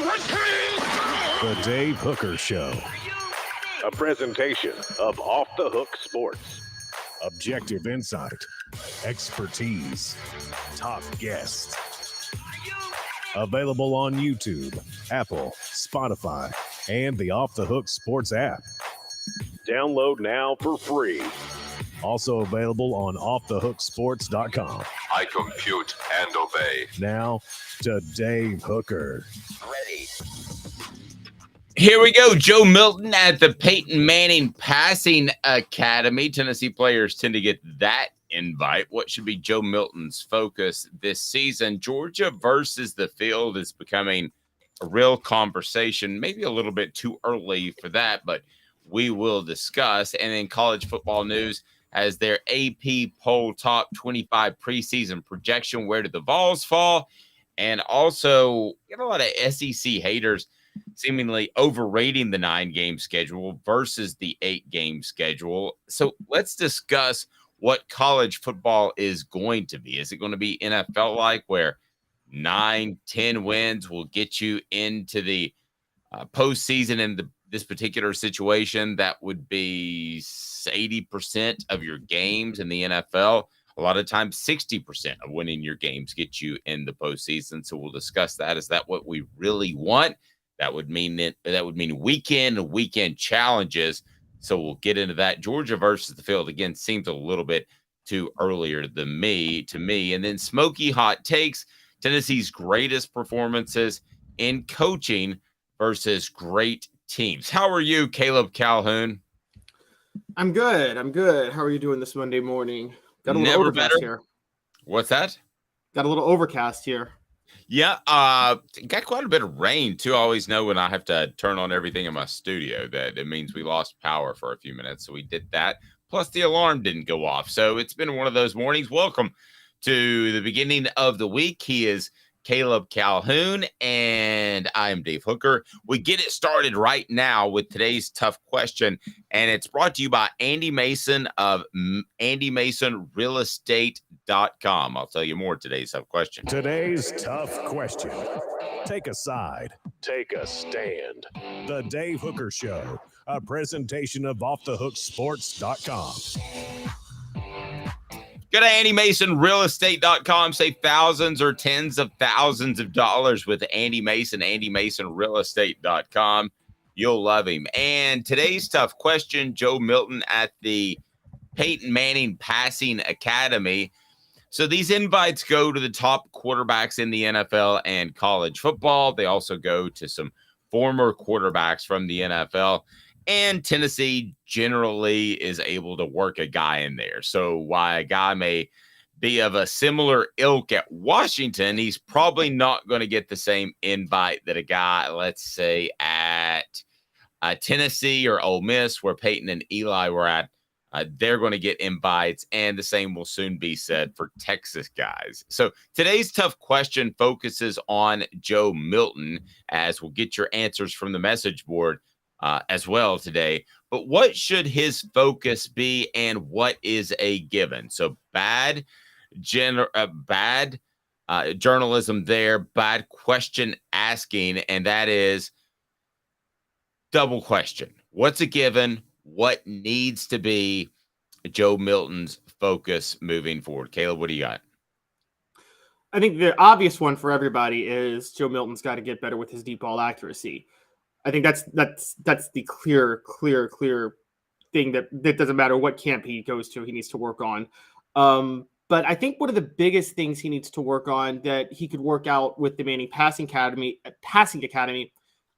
The Dave Hooker Show. A presentation of Off the Hook Sports. Objective insight, expertise, top guests. Available on YouTube, Apple, Spotify, and the Off the Hook Sports app. Download now for free. Also available on offthehooksports.com. I compute and obey. Now to Dave Hooker. Ready. Here we go. Joe Milton at the Peyton Manning Passing Academy. Tennessee players tend to get that invite. What should be Joe Milton's focus this season? Georgia versus the field is becoming a real conversation. Maybe a little bit too early for that, but we will discuss. And in college football news, as their AP poll top 25 preseason projection, where did the Vols fall? And also, you have a lot of SEC haters seemingly overrating the 9-game schedule versus the 8-game schedule. So let's discuss what college football is going to be. Is it going to be NFL-like, where 9-10 wins will get you into the postseason in this particular situation? That would be 80% of your games in the NFL. A lot of times 60% of winning your games get you in the postseason. So we'll discuss that. Is that what we really want? That would mean weekend challenges. So we'll get into that. Georgia versus the field, again, seems a little bit too earlier to me. And then smoky hot takes, Tennessee's greatest performances in coaching versus great teams. How are you, Caleb Calhoun? I'm good. How are you doing this Monday morning? Got a little overcast here. What's that? Got a little overcast here. Yeah, got quite a bit of rain, too. I always know when I have to turn on everything in my studio that it means we lost power for a few minutes, so we did that. Plus, the alarm didn't go off, so it's been one of those mornings. Welcome to the beginning of the week. He is Caleb Calhoun, and I am Dave Hooker. We get it started right now with today's tough question, and it's brought to you by Andy Mason of AndyMasonRealEstate.com. I'll tell you more today's tough question. Today's tough question. Take a side. Take a stand. The Dave Hooker Show. A presentation of offthehooksports.com. Go to AndyMasonRealEstate.com. Save thousands or tens of thousands of dollars with Andy Mason, AndyMasonRealEstate.com. You'll love him. And today's tough question, Joe Milton at the Peyton Manning Passing Academy. So these invites go to the top quarterbacks in the NFL and college football. They also go to some former quarterbacks from the NFL. And Tennessee generally is able to work a guy in there. So while a guy may be of a similar ilk at Washington, he's probably not going to get the same invite that a guy, let's say, at Tennessee or Ole Miss, where Peyton and Eli were at. They're going to get invites, and the same will soon be said for Texas guys. So today's tough question focuses on Joe Milton, as we'll get your answers from the message board as well today. But what should his focus be, and what is a given? So bad journalism there, bad question asking, and that is double question. What's a given? What needs to be Joe Milton's focus moving forward? Caleb, what do you got? I think the obvious one for everybody is Joe Milton's got to get better with his deep ball accuracy. I think that's the clear thing that doesn't matter what camp he goes to, he needs to work on. But I think one of the biggest things he needs to work on that he could work out with the Manning Passing Academy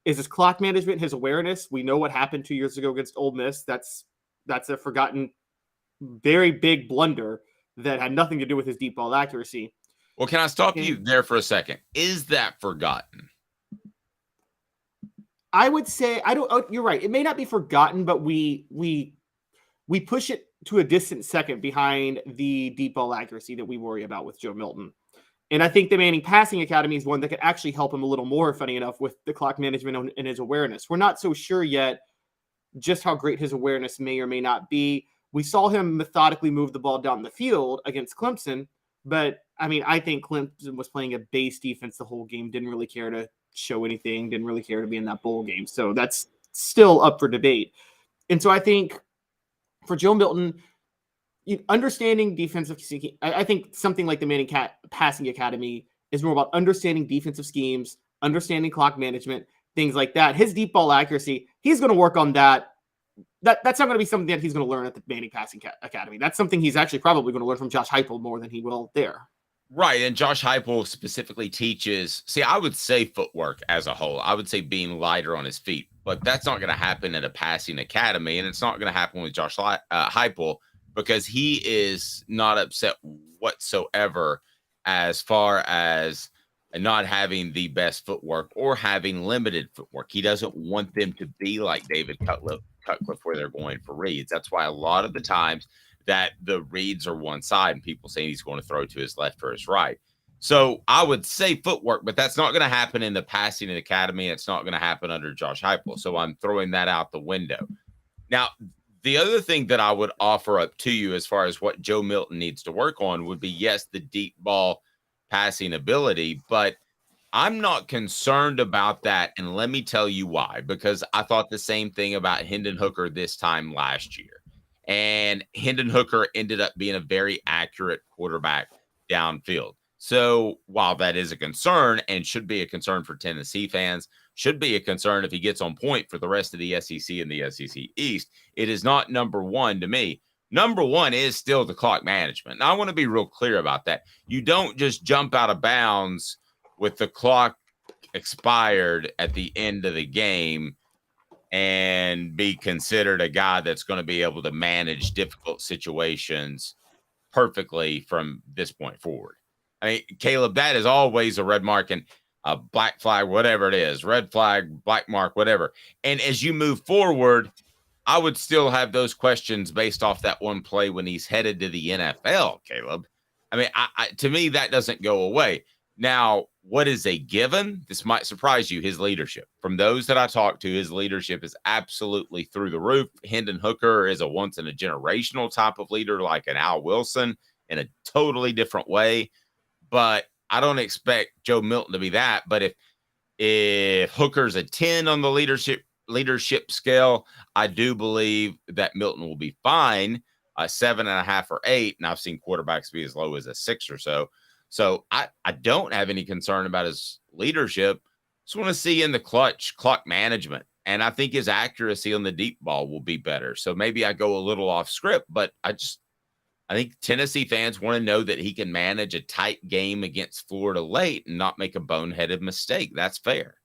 is his clock management, his awareness. We know what happened 2 years ago against Ole Miss. That's a forgotten, very big blunder that had nothing to do with his deep ball accuracy. Well, can I stop you there for a second? Is that forgotten? I would say you're right. It may not be forgotten, but we push it to a distant second behind the deep ball accuracy that we worry about with Joe Milton. And I think the Manning Passing Academy is one that could actually help him a little more, funny enough, with the clock management and his awareness. We're not so sure yet just how great his awareness may or may not be. We saw him methodically move the ball down the field against Clemson, but I mean, I think Clemson was playing a base defense the whole game, didn't really care to show anything, didn't really care to be in that bowl game. So that's still up for debate. And so I think for Joe Milton, understanding defensive, I think something like the Manning Passing Academy is more about understanding defensive schemes, understanding clock management, things like that. His deep ball accuracy, he's going to work on that. That's not going to be something that he's going to learn at the Manning Passing Academy. That's something he's actually probably going to learn from Josh Heupel more than he will there. Right, and Josh Heupel specifically teaches, I would say footwork as a whole. I would say being lighter on his feet, but that's not going to happen at a passing academy, and it's not going to happen with Josh Heupel because he is not upset whatsoever as far as not having the best footwork or having limited footwork. He doesn't want them to be like David Cutcliffe where they're going for reads. That's why a lot of the times that the reads are one side and people say he's going to throw to his left or his right. So I would say footwork, but that's not going to happen in the passing academy. It's not going to happen under Josh Heupel. So I'm throwing that out the window. Now, the other thing that I would offer up to you as far as what Joe Milton needs to work on would be, yes, the deep ball passing ability, but I'm not concerned about that. And let me tell you why, because I thought the same thing about Hendon Hooker this time last year. And Hendon Hooker ended up being a very accurate quarterback downfield. So while that is a concern and should be a concern for Tennessee fans, should be a concern if he gets on point for the rest of the SEC and the SEC East, it is not number one to me. Number one is still the clock management. Now, I want to be real clear about that. You don't just jump out of bounds with the clock expired at the end of the game and be considered a guy that's going to be able to manage difficult situations perfectly from this point forward. I mean, Caleb, that is always a red mark and a black flag, whatever it is, red flag, black mark, whatever. And as you move forward, I would still have those questions based off that one play when he's headed to the NFL, Caleb. I mean, to me, that doesn't go away. Now, what is a given? This might surprise you, his leadership. From those that I talked to, his leadership is absolutely through the roof. Hendon Hooker is a once-in-a-generational type of leader like an Al Wilson in a totally different way. But I don't expect Joe Milton to be that. But if Hooker's a 10 on the leadership scale, I do believe that Milton will be fine, 7.5 or 8. And I've seen quarterbacks be as low as a 6 or so. So I don't have any concern about his leadership. Just want to see in the clutch clock management. And I think his accuracy on the deep ball will be better. So maybe I go a little off script, but I think Tennessee fans want to know that he can manage a tight game against Florida late and not make a boneheaded mistake. That's fair.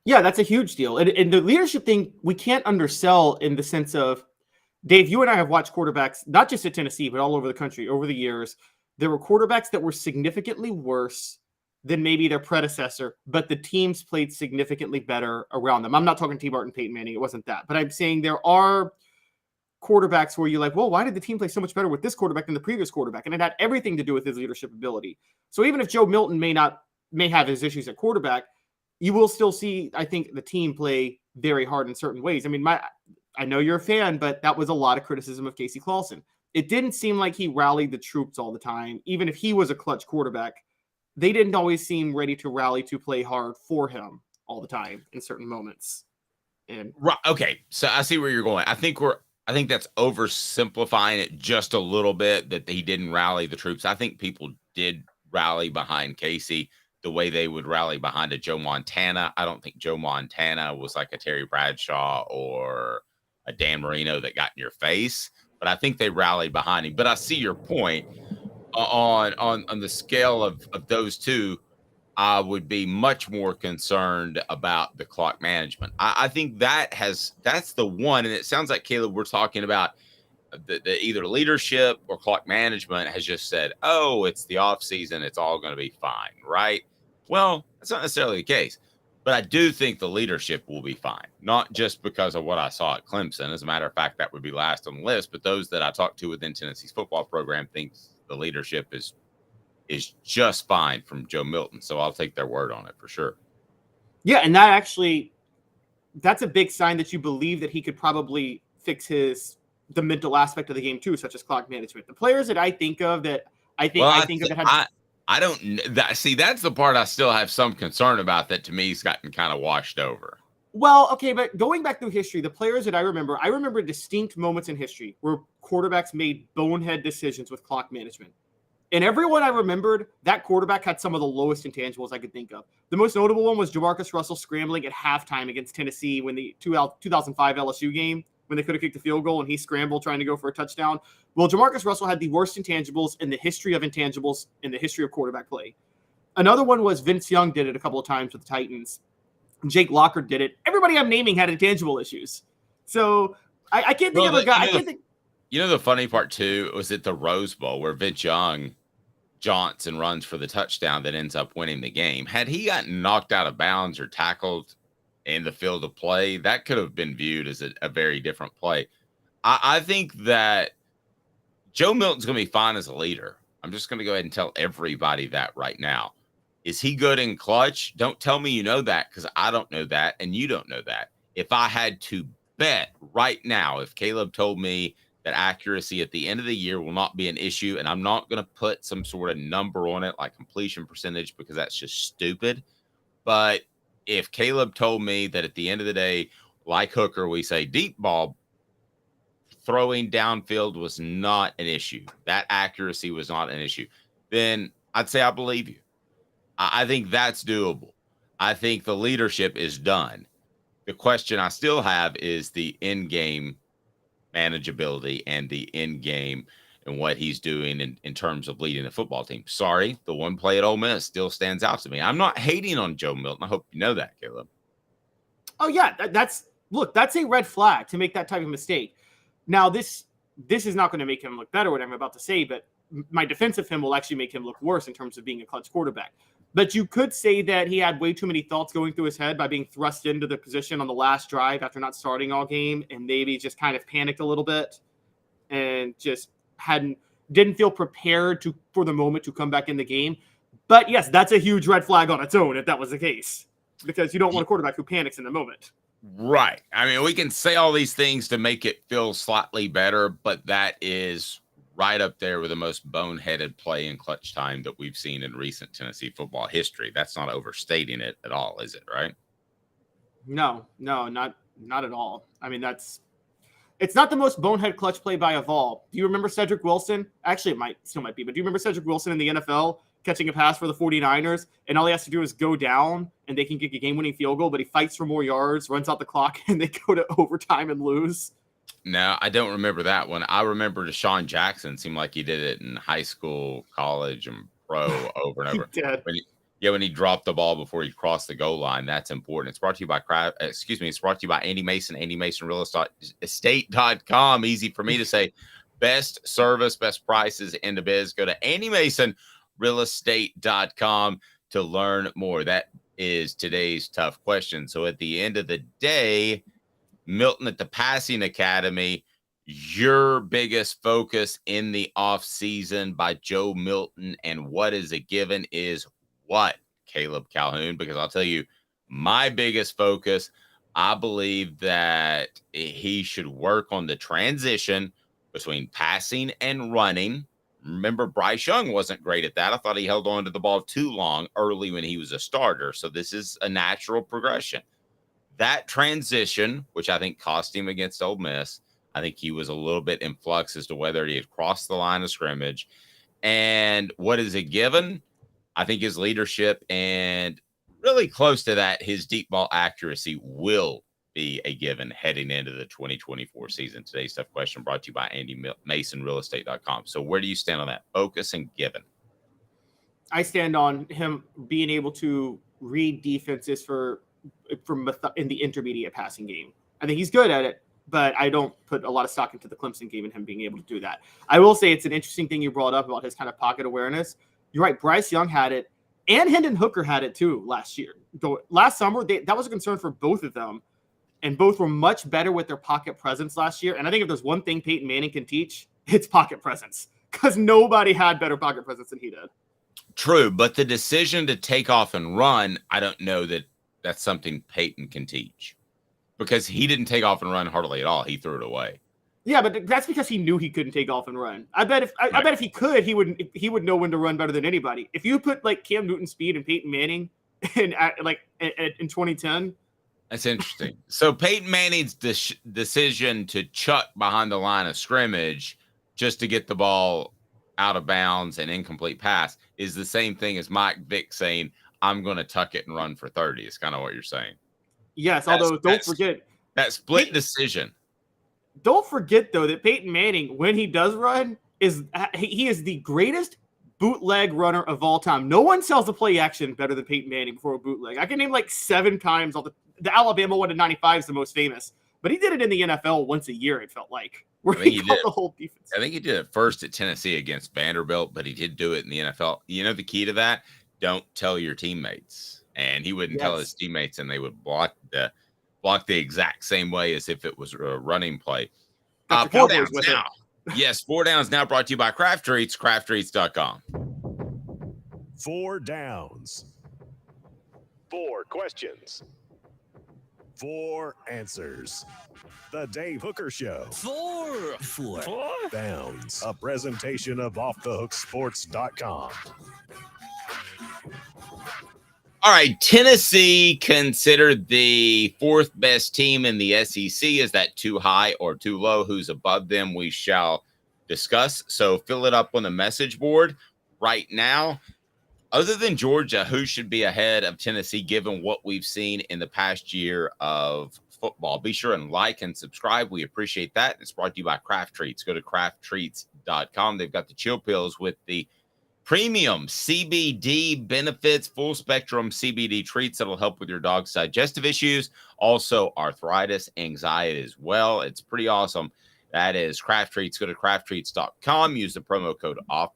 Yeah, that's a huge deal. And the leadership thing, we can't undersell in the sense of, Dave, you and I have watched quarterbacks, not just at Tennessee, but all over the country over the years. There were quarterbacks that were significantly worse than maybe their predecessor, but the teams played significantly better around them. I'm not talking T. Barton, Peyton Manning. It wasn't that. But I'm saying there are quarterbacks where you're like, well, why did the team play so much better with this quarterback than the previous quarterback? And it had everything to do with his leadership ability. So even if Joe Milton may have his issues at quarterback, you will still see, I think, the team play very hard in certain ways. I mean, I know you're a fan, but that was a lot of criticism of Casey Clausen. It didn't seem like he rallied the troops all the time. Even if he was a clutch quarterback, they didn't always seem ready to rally to play hard for him all the time in certain moments. And right, okay, so I see where you're going. I think that's oversimplifying it just a little bit that he didn't rally the troops. I think people did rally behind Casey the way they would rally behind a Joe Montana. I don't think Joe Montana was like a Terry Bradshaw or a Dan Marino that got in your face, but I think they rallied behind him. But I see your point on the scale of those two. I would be much more concerned about the clock management. I think that's the one. And it sounds like, Caleb, we're talking about the either leadership or clock management has just said, oh, it's the off season, it's all going to be fine, right? Well, that's not necessarily the case, but I do think the leadership will be fine, not just because of what I saw at Clemson. As a matter of fact, that would be last on the list, but those that I talked to within Tennessee's football program think the leadership is just fine from Joe Milton. So I'll take their word on it for sure. Yeah. And that's a big sign that you believe that he could probably fix the mental aspect of the game too, such as clock management. The players that I think of that I don't see. That's the part I still have some concern about. That to me, has gotten kind of washed over. Well, okay, but going back through history, the players that I remember distinct moments in history where quarterbacks made bonehead decisions with clock management. And everyone I remembered, that quarterback had some of the lowest intangibles I could think of. The most notable one was Jamarcus Russell scrambling at halftime against Tennessee when the 2005 LSU game, when they could have kicked a field goal and he scrambled trying to go for a touchdown. Well, Jamarcus Russell had the worst intangibles in the history of intangibles in the history of quarterback play. Another one was Vince Young did it a couple of times with the Titans. Jake Locker did it. Everybody I'm naming had intangible issues. So I can't think of a guy. You know, the funny part too was at the Rose Bowl where Vince Young Johnson runs for the touchdown that ends up winning the game. Had he gotten knocked out of bounds or tackled in the field of play, that could have been viewed as a very different play. I think that Joe Milton's going to be fine as a leader. I'm just going to go ahead and tell everybody that right now. Is he good in clutch? Don't tell me you know that, because I don't know that and you don't know that. If I had to bet right now, if Caleb told me that accuracy at the end of the year will not be an issue, and I'm not going to put some sort of number on it like completion percentage because that's just stupid. But if Caleb told me that at the end of the day, like Hooker, we say deep ball throwing downfield was not an issue, that accuracy was not an issue, then I'd say I believe you. I think that's doable. I think the leadership is done. The question I still have is the in-game manageability and the in-game and what he's doing in terms of leading the football team. Sorry, the one play at Ole Miss still stands out to me. I'm not hating on Joe Milton. I hope you know that, Caleb. Oh, yeah. That's a red flag to make that type of mistake. Now, this is not going to make him look better, what I'm about to say, but my defense of him will actually make him look worse in terms of being a clutch quarterback. But you could say that he had way too many thoughts going through his head by being thrust into the position on the last drive after not starting all game, and maybe just kind of panicked a little bit and just didn't feel prepared for the moment to come back in the game. But yes, that's a huge red flag on its own if that was the case, because you don't want a quarterback who panics in the moment. Right. I mean, we can say all these things to make it feel slightly better, but that is right up there with the most boneheaded play in clutch time that we've seen in recent Tennessee football history. That's not overstating it at all, is it? Right? No, not at all. I mean, it's not the most bonehead clutch play by a Vol. Do you remember Cedric Wilson? Actually, it still might be, but do you remember Cedric Wilson in the NFL catching a pass for the 49ers, and all he has to do is go down and they can kick a game-winning field goal, but he fights for more yards, runs out the clock, and they go to overtime and lose? No, I don't remember that one. I remember Deshaun Jackson. Seemed like he did it in high school, college, and pro over and over. He did. When he dropped the ball before he crossed the goal line. That's important. It's brought to you by It's brought to you by Andy Mason, AndyMasonRealEstate.com. Easy for me to say. Best service, best prices in the biz. Go to AndyMasonRealEstate.com to learn more. That is today's tough question. So at the end of the day, Milton at the Passing Academy, your biggest focus in the offseason by Joe Milton and what is a given is what, Caleb Calhoun? Because I'll tell you, my biggest focus, I believe that he should work on the transition between passing and running. Remember, Bryce Young wasn't great at that. I thought he held on to the ball too long early when he was a starter. So this is a natural progression. That transition, which I think cost him against Ole Miss, I think he was a little bit in flux as to whether he had crossed the line of scrimmage. And what is a given? I think his leadership and really close to that, his deep ball accuracy will be a given heading into the 2024 season. Today's tough question brought to you by AndyMasonRealEstate.com. So where do you stand on that? Focus and given. I stand on him being able to read defenses in the intermediate passing game. I think he's good at it, but I don't put a lot of stock into the Clemson game and him being able to do that. I will say it's an interesting thing you brought up about his kind of pocket awareness. You're right. Bryce Young had it, and Hendon Hooker had it too last year. Last summer, that was a concern for both of them, and both were much better with their pocket presence last year. And I think if there's one thing Peyton Manning can teach, it's pocket presence, because nobody had better pocket presence than he did. True, but the decision to take off and run, I don't know that that's something Peyton can teach, because he didn't take off and run hardly at all. He threw it away. Yeah, but that's because he knew he couldn't take off and run. I bet if he could, he would know when to run better than anybody. If you put like Cam Newton speed and Peyton Manning in 2010. That's interesting. So Peyton Manning's decision to chuck behind the line of scrimmage just to get the ball out of bounds and incomplete pass is the same thing as Mike Vick saying, I'm going to tuck it and run for 30. It's kind of what you're saying. Yes, although don't forget that split decision. Don't forget, though, that Peyton Manning, when he does run, he is the greatest bootleg runner of all time. No one sells the play action better than Peyton Manning before a bootleg. I can name like 7 times. The Alabama one in '95 is the most famous, but he did it in the NFL once a year, it felt like, where he caught the whole defense. I think he did it first at Tennessee against Vanderbilt, but he did do it in the NFL. You know the key to that? Don't tell your teammates. And he wouldn't tell his teammates, and they would block the exact same way as if it was a running play. 4 downs now. Yes, 4 downs now brought to you by Craft Treats, crafttreats.com. 4 downs. 4 questions. 4 answers. The Dave Hooker Show. 4 downs. A presentation of offthehooksports.com. All right, Tennessee considered the 4th best team in the SEC. Is that too high or too low? Who's above them? We shall discuss. So fill it up on the message board right now. Other than Georgia, who should be ahead of Tennessee given what we've seen in the past year of football? Be sure and like and subscribe. We appreciate that. It's brought to you by Craft Treats. Go to crafttreats.com. They've got the chill pills with the premium CBD benefits, full spectrum CBD treats that'll help with your dog's digestive issues, also arthritis, anxiety as well. It's pretty awesome. That is Craft Treats. Go to crafttreats.com. Use the promo code Off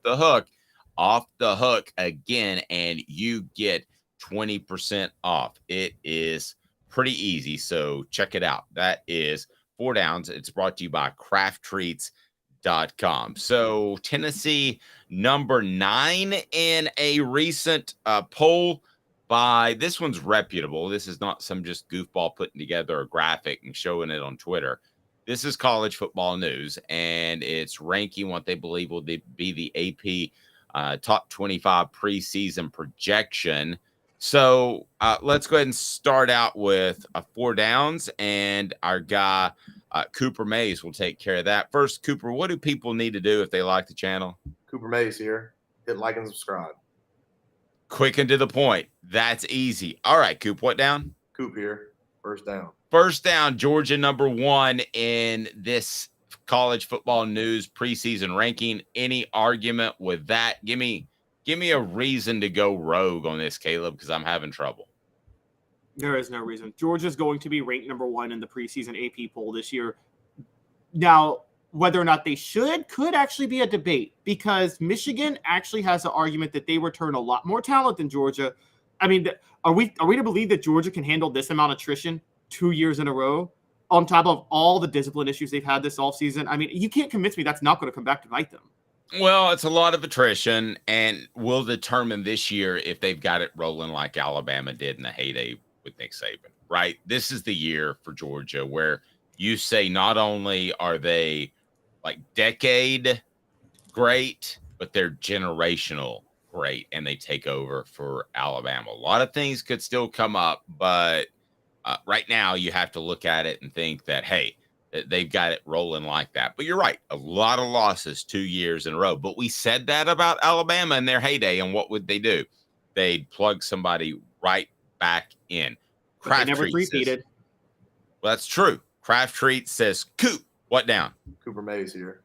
the Hook again, and you get 20% off. It is pretty easy, so check it out. That is 4 downs. It's brought to you by crafttreats.com. So Tennessee, number 9 in a recent poll by, this one's reputable. This is not some just goofball putting together a graphic and showing it on Twitter. This is College Football News, and it's ranking what they believe will be the AP top 25 preseason projection. So let's go ahead and start out with 4 downs, and our guy Cooper Mays will take care of that. First, Cooper, what do people need to do if they like the channel? Cooper Mays here. Hit like and subscribe. Quick and to the point. That's easy. All right, Coop, what down? Coop here. First down. First down, Georgia number 1 in this College Football News preseason ranking. Any argument with that? Give me a reason to go rogue on this, Caleb, because I'm having trouble. There is no reason. Georgia's going to be ranked number 1 in the preseason AP poll this year. Now, whether or not they could actually be a debate, because Michigan actually has an argument that they return a lot more talent than Georgia. I mean, are we to believe that Georgia can handle this amount of attrition 2 years in a row on top of all the discipline issues they've had this offseason? I mean, you can't convince me that's not going to come back to bite them. Well, it's a lot of attrition, and we'll determine this year if they've got it rolling like Alabama did in the heyday with Nick Saban, right? This is the year for Georgia where you say not only are they like decade great, but they're generational great, and they take over for Alabama. A lot of things could still come up, but right now you have to look at it and think that, hey, they've got it rolling like that. But you're right, a lot of losses 2 years in a row. But we said that about Alabama in their heyday, and what would they do? They'd plug somebody right back in. They never repeated. Well, that's true. Craft Treat says, Coop, what down? Cooper Mays here.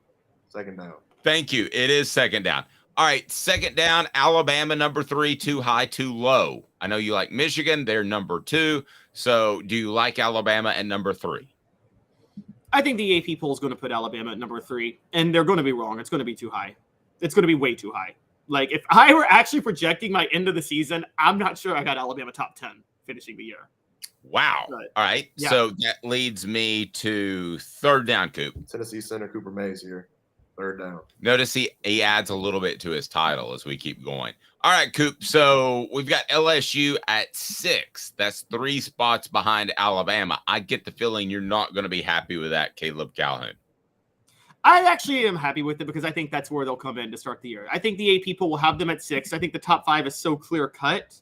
Second down. Thank you. It is second down. All right, second down, Alabama number 3, too high, too low. I know you like Michigan. They're number 2. So do you like Alabama at number 3? I think the AP poll is going to put Alabama at number 3, and they're going to be wrong. It's going to be too high. It's going to be way too high. Like, if I were actually projecting my end of the season, I'm not sure I got Alabama top 10 finishing the year. Wow. But, all right. Yeah. So that leads me to third down, Coop. Tennessee center Cooper Mays here. Third down. Notice he adds a little bit to his title as we keep going. All right, Coop. So we've got LSU at 6. That's 3 spots behind Alabama. I get the feeling you're not going to be happy with that, Caleb Calhoun. I actually am happy with it because I think that's where they'll come in to start the year. I think the AP poll will have them at 6. I think the top 5 is so clear cut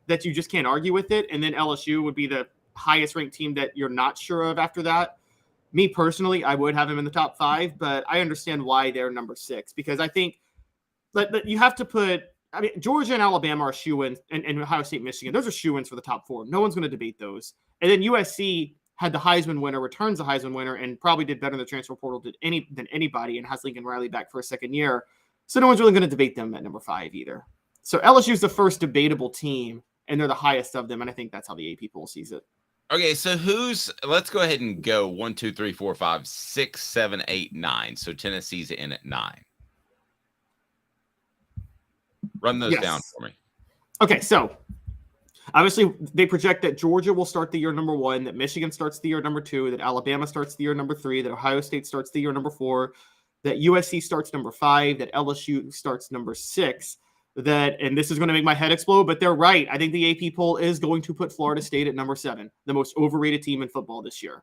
that you just can't argue with it. And then LSU would be the highest ranked team that you're not sure of after that. Me personally, I would have them in the top 5, but I understand why they're number 6 because I think that you have to put. I mean, Georgia and Alabama are shoo-ins, and Ohio State, Michigan. Those are shoo-ins for the top 4. No one's going to debate those. And then USC had the Heisman winner, returns the Heisman winner, and probably did better in the transfer portal than anybody, and has Lincoln Riley back for a second year. So no one's really going to debate them at number 5 either. So LSU is the first debatable team, and they're the highest of them, and I think that's how the AP poll sees it. Okay, so let's go ahead and go 1, 2, 3, 4, 5, 6, 7, 8, 9. So Tennessee's in at 9. Run those down for me. Okay, so obviously they project that Georgia will start the year number 1, that Michigan starts the year number 2, that Alabama starts the year number 3, that Ohio State starts the year number 4, that USC starts number 5, that LSU starts number 6. And this is going to make my head explode, but they're right. I think the AP poll is going to put Florida State at number 7, the most overrated team in football this year.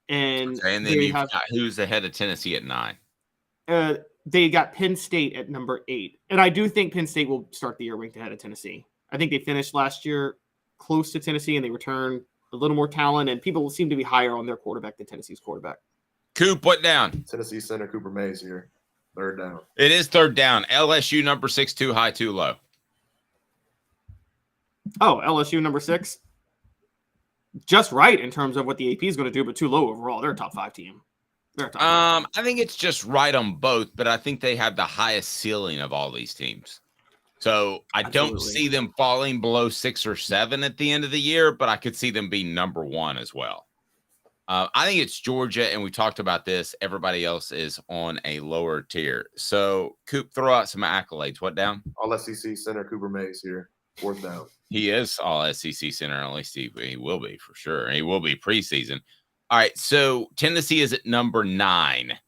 And then you've got who's ahead of Tennessee at 9? They got Penn State at number 8. And I do think Penn State will start the year ranked ahead of Tennessee. I think they finished last year close to Tennessee, and they returned a little more talent, and people seem to be higher on their quarterback than Tennessee's quarterback. Coop, what down? Tennessee center Cooper Mays here. 3rd down. It is 3rd down. LSU number 6, too high, too low. Oh, LSU number 6? Just right in terms of what the AP is going to do, but too low overall. They're a top 5 team. I think it's just right on both, but I think they have the highest ceiling of all these teams. So I don't see them falling below 6 or 7 at the end of the year, but I could see them being number 1 as well. I think it's Georgia, and we talked about this. Everybody else is on a lower tier. So, Coop, throw out some accolades. What down? All SEC center Cooper Mays here. 4th down. He is all SEC center. At least he will be for sure. He will be preseason. All right, so Tennessee is at number 9.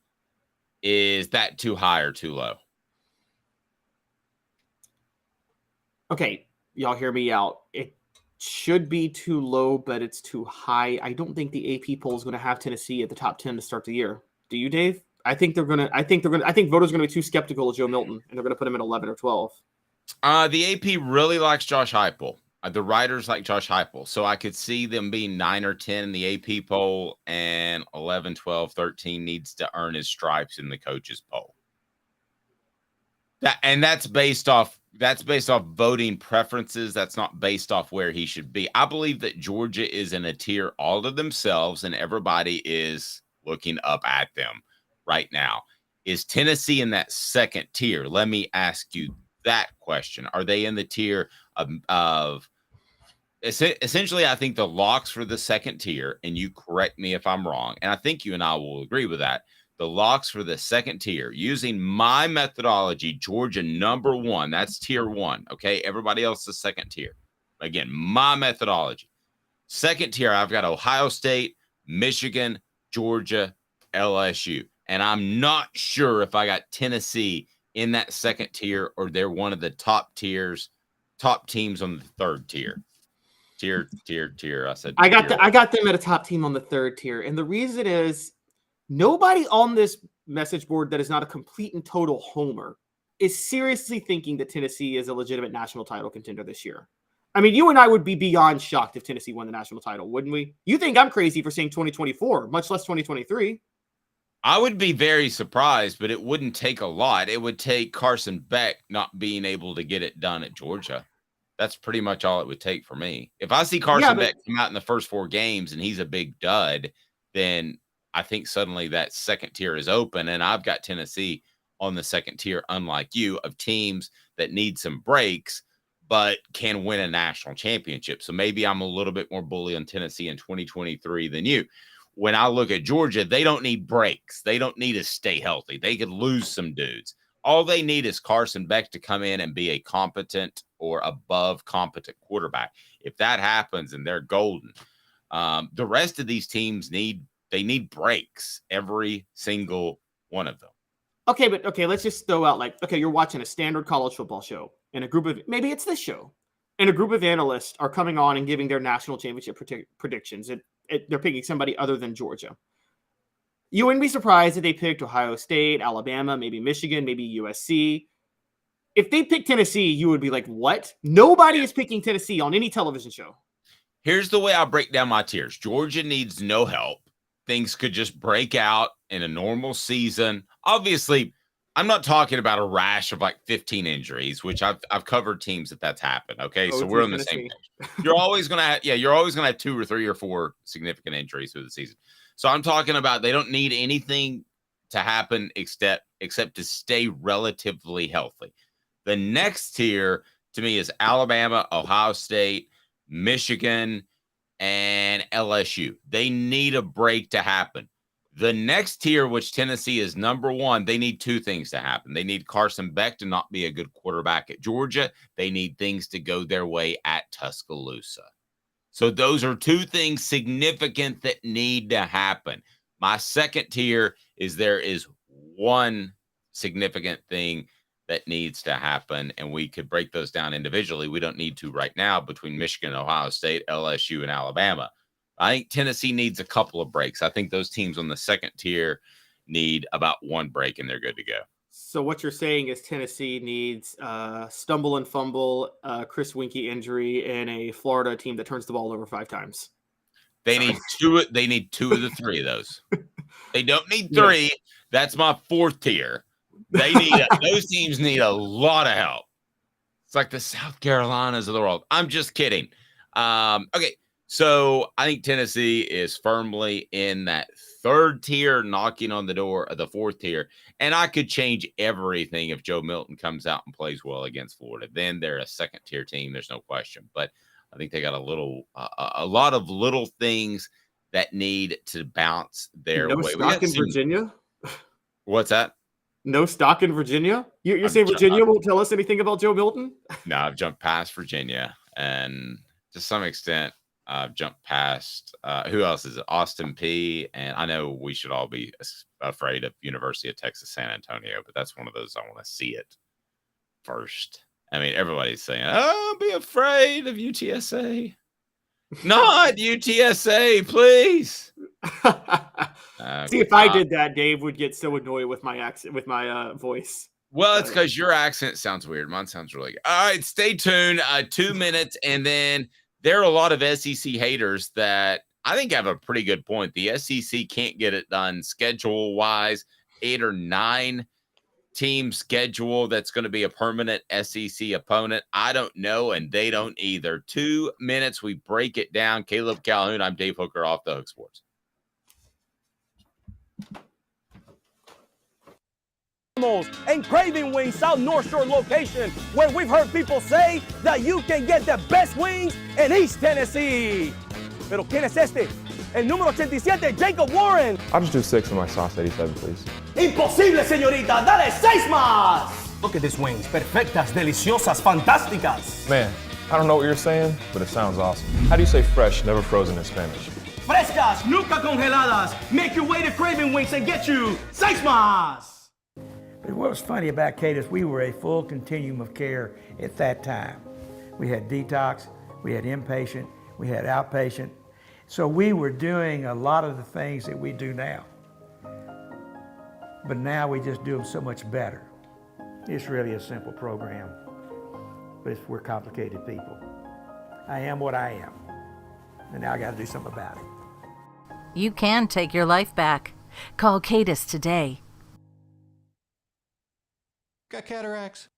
Is that too high or too low? Okay, y'all hear me out. It should be too low, but it's too high. I don't think the AP poll is going to have Tennessee at the top 10 to start the year. Do you, Dave? I think voters are going to be too skeptical of Joe Milton, and they're going to put him at 11 or 12. The AP really likes Josh Heupel. The writers like Josh Heupel. So I could see them being 9 or 10 in the AP poll, and 11, 12, 13 needs to earn his stripes in the coaches poll. That's based off voting preferences. That's not based off where he should be. I believe that Georgia is in a tier all to themselves, and everybody is looking up at them right now. Is Tennessee in that 2nd tier? Let me ask you that question. Are they in the tier of essentially, I think the locks for the 2nd tier, and you correct me if I'm wrong, and I think you and I will agree with that. The locks for the 2nd tier, using my methodology, Georgia number 1, that's tier 1. Okay, everybody else is 2nd tier. Again, my methodology. 2nd tier, I've got Ohio State, Michigan, Georgia, LSU, and I'm not sure if I got Tennessee in that 2nd tier or they're one of the top teams on the 3rd tier. Tier. I got them at a top team on the 3rd tier, and the reason is nobody on this message board that is not a complete and total homer is seriously thinking that Tennessee is a legitimate national title contender this year. I mean, you and I would be beyond shocked if Tennessee won the national title, wouldn't we? You think I'm crazy for saying 2024, much less 2023. I would be very surprised, but it wouldn't take a lot. It would take Carson Beck not being able to get it done at Georgia. That's pretty much all it would take for me. If I see Carson Beck come out in the first 4 games and he's a big dud, then I think suddenly that 2nd tier is open, and I've got Tennessee on the 2nd tier, unlike you, of teams that need some breaks but can win a national championship. So maybe I'm a little bit more bully on Tennessee in 2023 than you. When I look at Georgia, they don't need breaks. They don't need to stay healthy. They could lose some dudes. All they need is Carson Beck to come in and be a competent or above competent quarterback. If that happens, and they're golden. The rest of these teams need breaks, every single one of them. Okay, let's just throw out you're watching a standard college football show, and maybe it's this show, and a group of analysts are coming on and giving their national championship predictions. They're picking somebody other than Georgia. You wouldn't be surprised if they picked Ohio State, Alabama, maybe Michigan, maybe USC. If they picked Tennessee, you would be like, what? Nobody is picking Tennessee on any television show. Here's the way I break down my tiers. Georgia needs no help. Things could just break out in a normal season. Obviously, I'm not talking about a rash of like 15 injuries, which I've covered teams that's happened. Okay, so we're on the same page. You're always gonna have, you're always gonna have 2 or 3 or 4 significant injuries through the season. So I'm talking about they don't need anything to happen except to stay relatively healthy. The next tier to me is Alabama, Ohio State, Michigan, and LSU. They need a break to happen. The next tier, which Tennessee is number 1, they need 2 things to happen. They need Carson Beck to not be a good quarterback at Georgia. They need things to go their way at Tuscaloosa. So those are 2 things significant that need to happen. My second tier is there is 1 significant thing that needs to happen, and we could break those down individually. We don't need to right now between Michigan, Ohio State, LSU, and Alabama. I think Tennessee needs a couple of breaks. I think those teams on the second tier need about 1 break, and they're good to go. So what you're saying is Tennessee needs stumble and fumble, Chris Winkie injury, and a Florida team that turns the ball over 5 times. They need 2. They need 2 of the 3 of those. They don't need 3. Yeah. That's my 4th tier. They need those teams need a lot of help. It's like the South Carolinas of the world. I'm just kidding. Okay, so I think Tennessee is firmly in that 3rd tier, knocking on the door of the 4th tier. And I could change everything if Joe Milton comes out and plays well against Florida. Then they're a 2nd tier team. There's no question. But I think they got a lot of little things that need to bounce their way. No stock in Virginia? What's that? No stock in Virginia? You're saying Virginia won't tell us anything about Joe Milton? No, I've jumped past Virginia. And to some extent, I've jumped past, who else is it? Austin P. And I know we should all be afraid of University of Texas San Antonio, but that's one of those I want to see it first. I mean, everybody's saying, oh, be afraid of UTSA. Not UTSA, please. See, if I did that, Dave would get so annoyed with my accent, with my voice. Well, it's because your accent sounds weird. Mine sounds really good. All right, stay tuned. 2 minutes, and then there are a lot of SEC haters that I think have a pretty good point. The SEC can't get it done schedule-wise. 8 or 9 team schedule that's going to be a permanent SEC opponent. I don't know, and they don't either. 2 minutes, we break it down. Caleb Calhoun, I'm Dave Hooker, Off the Hook Sports. And Craving Wings South North Shore location, where we've heard people say that you can get the best wings in East Tennessee. Pero ¿quién es este? El número 87, Jacob Warren. I'll just do 6 of my sauce 87, please. Imposible, señorita. Dale 6 más. Look at these wings. Perfectas, deliciosas, fantásticas. Man, I don't know what you're saying, but it sounds awesome. How do you say fresh, never frozen in Spanish? Frescas, nunca congeladas. Make your way to Craving Wings and get you 6 más. But what was funny about Cadis, we were a full continuum of care at that time. We had detox, we had inpatient, we had outpatient. So we were doing a lot of the things that we do now. But now we just do them so much better. It's really a simple program, but we're complicated people. I am what I am, and now I got to do something about it. You can take your life back. Call Cadis today. Got cataracts?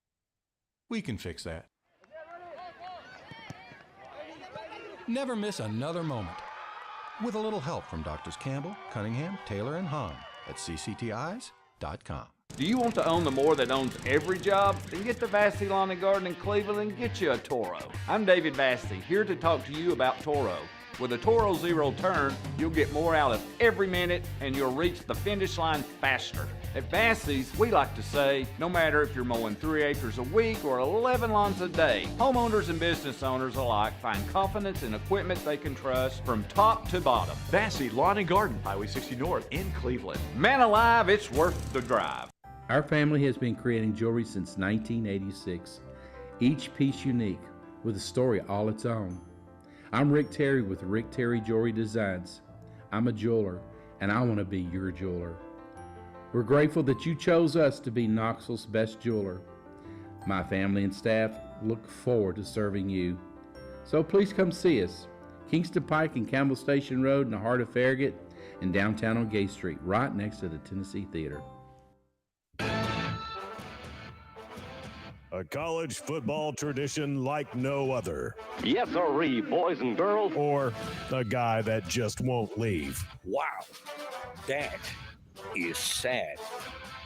We can fix that. Never miss another moment. With a little help from Doctors Campbell, Cunningham, Taylor, and Hahn at cctis.com. Do you want to own the more that owns every job? Then get to Vassey Lawn and Garden in Cleveland and get you a Toro. I'm David Vassey, here to talk to you about Toro. With a Toro Zero Turn, you'll get more out of every minute and you'll reach the finish line faster. At Vassey's, we like to say, no matter if you're mowing 3 acres a week or 11 lawns a day, homeowners and business owners alike find confidence in equipment they can trust from top to bottom. Vassey Lawn and Garden, Highway 60 North in Cleveland. Man alive, it's worth the drive. Our family has been creating jewelry since 1986, each piece unique with a story all its own. I'm Rick Terry with Rick Terry Jewelry Designs. I'm a jeweler, and I want to be your jeweler. We're grateful that you chose us to be Knoxville's best jeweler. My family and staff look forward to serving you. So please come see us. Kingston Pike and Campbell Station Road in the heart of Farragut, and downtown on Gay Street, right next to the Tennessee Theater. A college football tradition like no other. Yes, sirree, boys and girls. Or a guy that just won't leave. Wow, that is sad.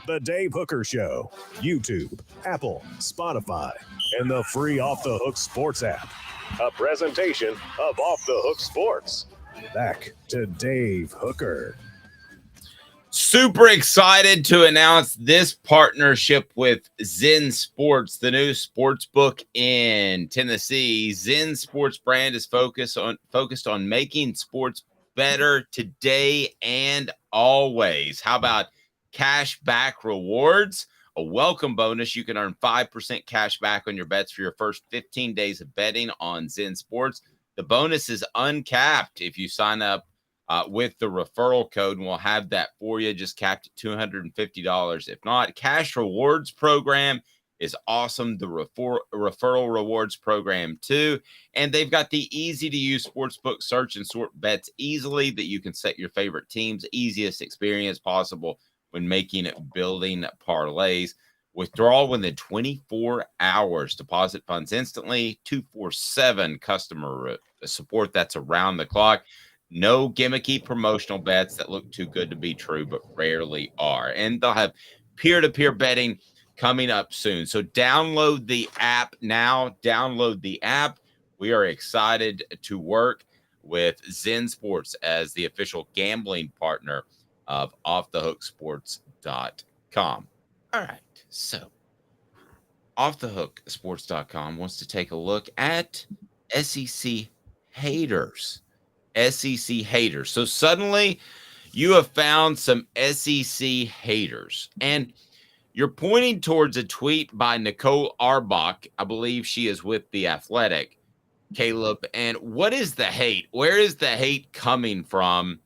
The Dave Hooker Show. YouTube, Apple, Spotify, and the free Off the Hook Sports app. A presentation of Off the Hook Sports. Back to Dave Hooker. Super excited to announce this partnership with Zen Sports, the new sports book in Tennessee. Zen Sports brand is focused on making sports better today and always. How about cash back rewards? A welcome bonus. You can earn 5% cash back on your bets for your first 15 days of betting on Zen Sports. The bonus is uncapped if you sign up with the referral code, and we'll have that for you, just capped at $250. If not, cash rewards program is awesome. The referral rewards program too. And they've got the easy to use sportsbook search and sort bets easily that you can set your favorite teams, easiest experience possible when making building parlays. Withdrawal within 24 hours. Deposit funds instantly. 24/7 customer support. That's around the clock. No gimmicky promotional bets that look too good to be true, but rarely are. And they'll have peer-to-peer betting coming up soon. So download the app now. Download the app. We are excited to work with Zen Sports as the official gambling partner of offthehooksports.com. All right. So offthehooksports.com wants to take a look at SEC haters. SEC haters. So suddenly you have found some SEC haters, and you're pointing towards a tweet by Nicole Arbach. I believe she is with The Athletic, Caleb. And what is the hate? Where is the hate coming from?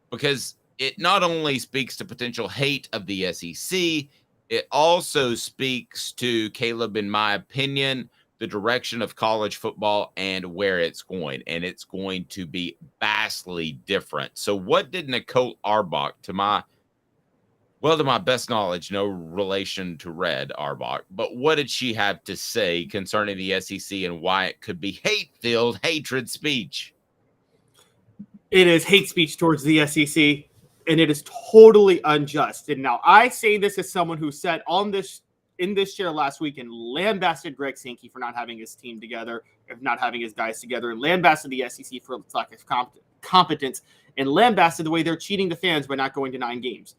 Because it not only speaks to potential hate of the SEC, it also speaks to, Caleb, in my opinion, the direction of college football and where it's going. And it's going to be vastly different. So what did Nicole Arbach, to my best knowledge, no relation to Red Arbach, but what did she have to say concerning the SEC and why it could be hate-filled hatred speech? It is hate speech towards the SEC, and it is totally unjust. And now I say this as someone who sat in this chair last week and lambasted Greg Sankey for not having his team together, if not having his guys together, and lambasted the SEC for lack of competence, and lambasted the way they're cheating the fans by not going to 9 games.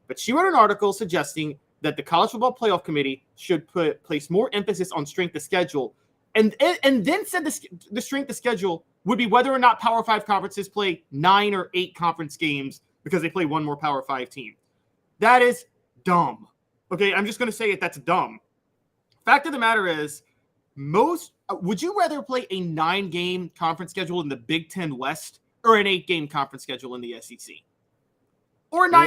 But she wrote an article suggesting that the College Football Playoff Committee should place more emphasis on strength of schedule, and then said the strength of schedule would be whether or not Power 5 conferences play 9 or 8 conference games because they play one more Power 5 team. That is dumb. Okay, I'm just going to say it. That's dumb. Fact of the matter is, would you rather play a 9-game conference schedule in the Big Ten West or an 8-game conference schedule in the SEC? Or a 9-game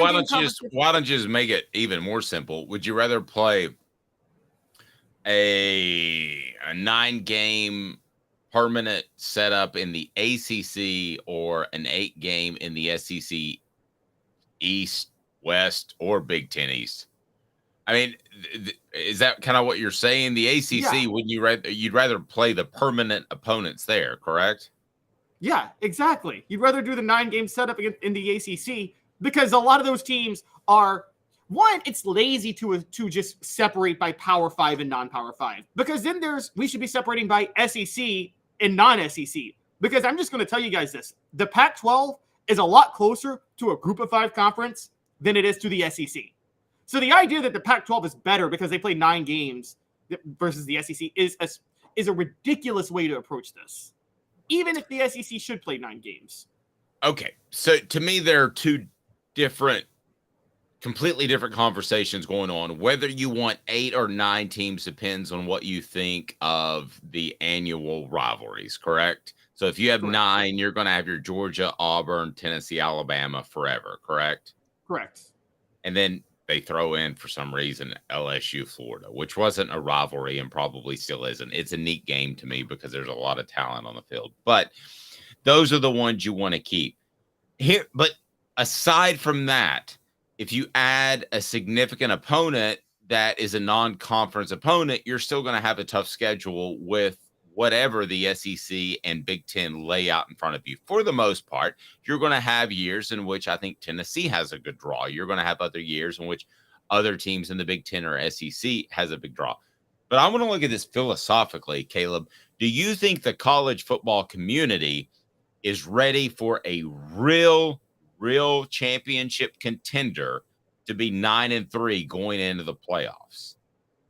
why don't you just make it even more simple? Would you rather play a 9-game permanent setup in the ACC or an 8-game in the SEC East, West, or Big Ten East? I mean, is that kind of what you're saying? The ACC, yeah. You'd rather play the permanent opponents there, correct? Yeah, exactly. You'd rather do the 9-game setup in the ACC because a lot of those teams are, one, it's lazy to just separate by Power 5 and non-Power 5. Because then we should be separating by SEC and non-SEC. Because I'm just going to tell you guys this. The Pac-12 is a lot closer to a Group of 5 conference than it is to the SEC. So the idea that the Pac-12 is better because they play 9 games versus the SEC is a ridiculous way to approach this, even if the SEC should play 9 games. Okay, so to me, there are two completely different conversations going on. Whether you want 8 or 9 teams depends on what you think of the annual rivalries, correct? So if you have 9, you're going to have your Georgia, Auburn, Tennessee, Alabama forever, correct? Correct. And then they throw in, for some reason, LSU, Florida, which wasn't a rivalry and probably still isn't. It's a neat game to me because there's a lot of talent on the field. But those are the ones you want to keep. Here, but aside from that, if you add a significant opponent that is a non-conference opponent, you're still going to have a tough schedule with whatever the SEC and Big Ten lay out in front of you. For the most part, you're going to have years in which I think Tennessee has a good draw. You're going to have other years in which other teams in the Big Ten or SEC has a big draw. But I want to look at this philosophically, Caleb. Do you think the college football community is ready for a real championship contender to be 9-3 going into the playoffs?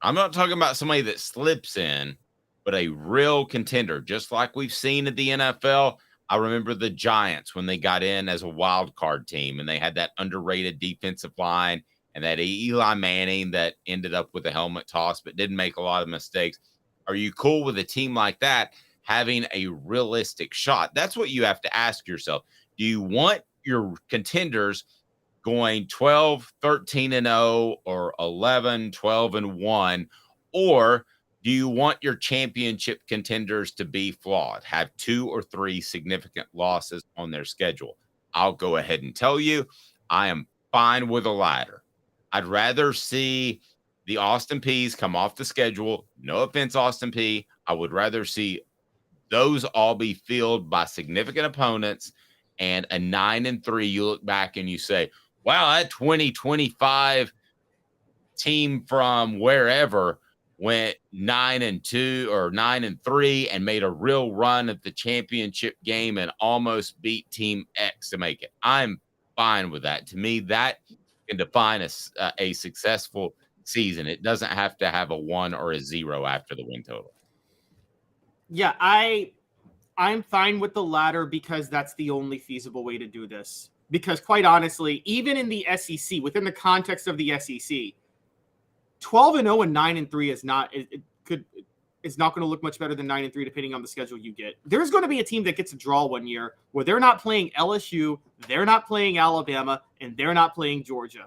I'm not talking about somebody that slips in, but a real contender, just like we've seen at the NFL. I remember the Giants when they got in as a wild card team and they had that underrated defensive line and that Eli Manning that ended up with a helmet toss but didn't make a lot of mistakes. Are you cool with a team like that having a realistic shot? That's what you have to ask yourself. Do you want your contenders going 12-13-0 or 11-12-1, or do you want your championship contenders to be flawed, have 2 or 3 significant losses on their schedule? I'll go ahead and tell you, I am fine with the latter. I'd rather see the Austin Peay's come off the schedule. No offense, Austin Peay. I would rather see those all be filled by significant opponents, and a 9-3, you look back and you say, wow, that 2025 team from wherever went 9-2 or 9-3 and made a real run at the championship game and almost beat Team X to make it. I'm fine with that. To me, that can define a successful season. It doesn't have to have a 1 or a 0 after the win total. Yeah, I'm fine with the latter because that's the only feasible way to do this. Because quite honestly, even in the SEC, within the context of the SEC, 12-0 and 9-3 is not going to look much better than 9-3 depending on the schedule you get. There's going to be a team that gets a draw one year where they're not playing LSU, they're not playing Alabama, and they're not playing Georgia.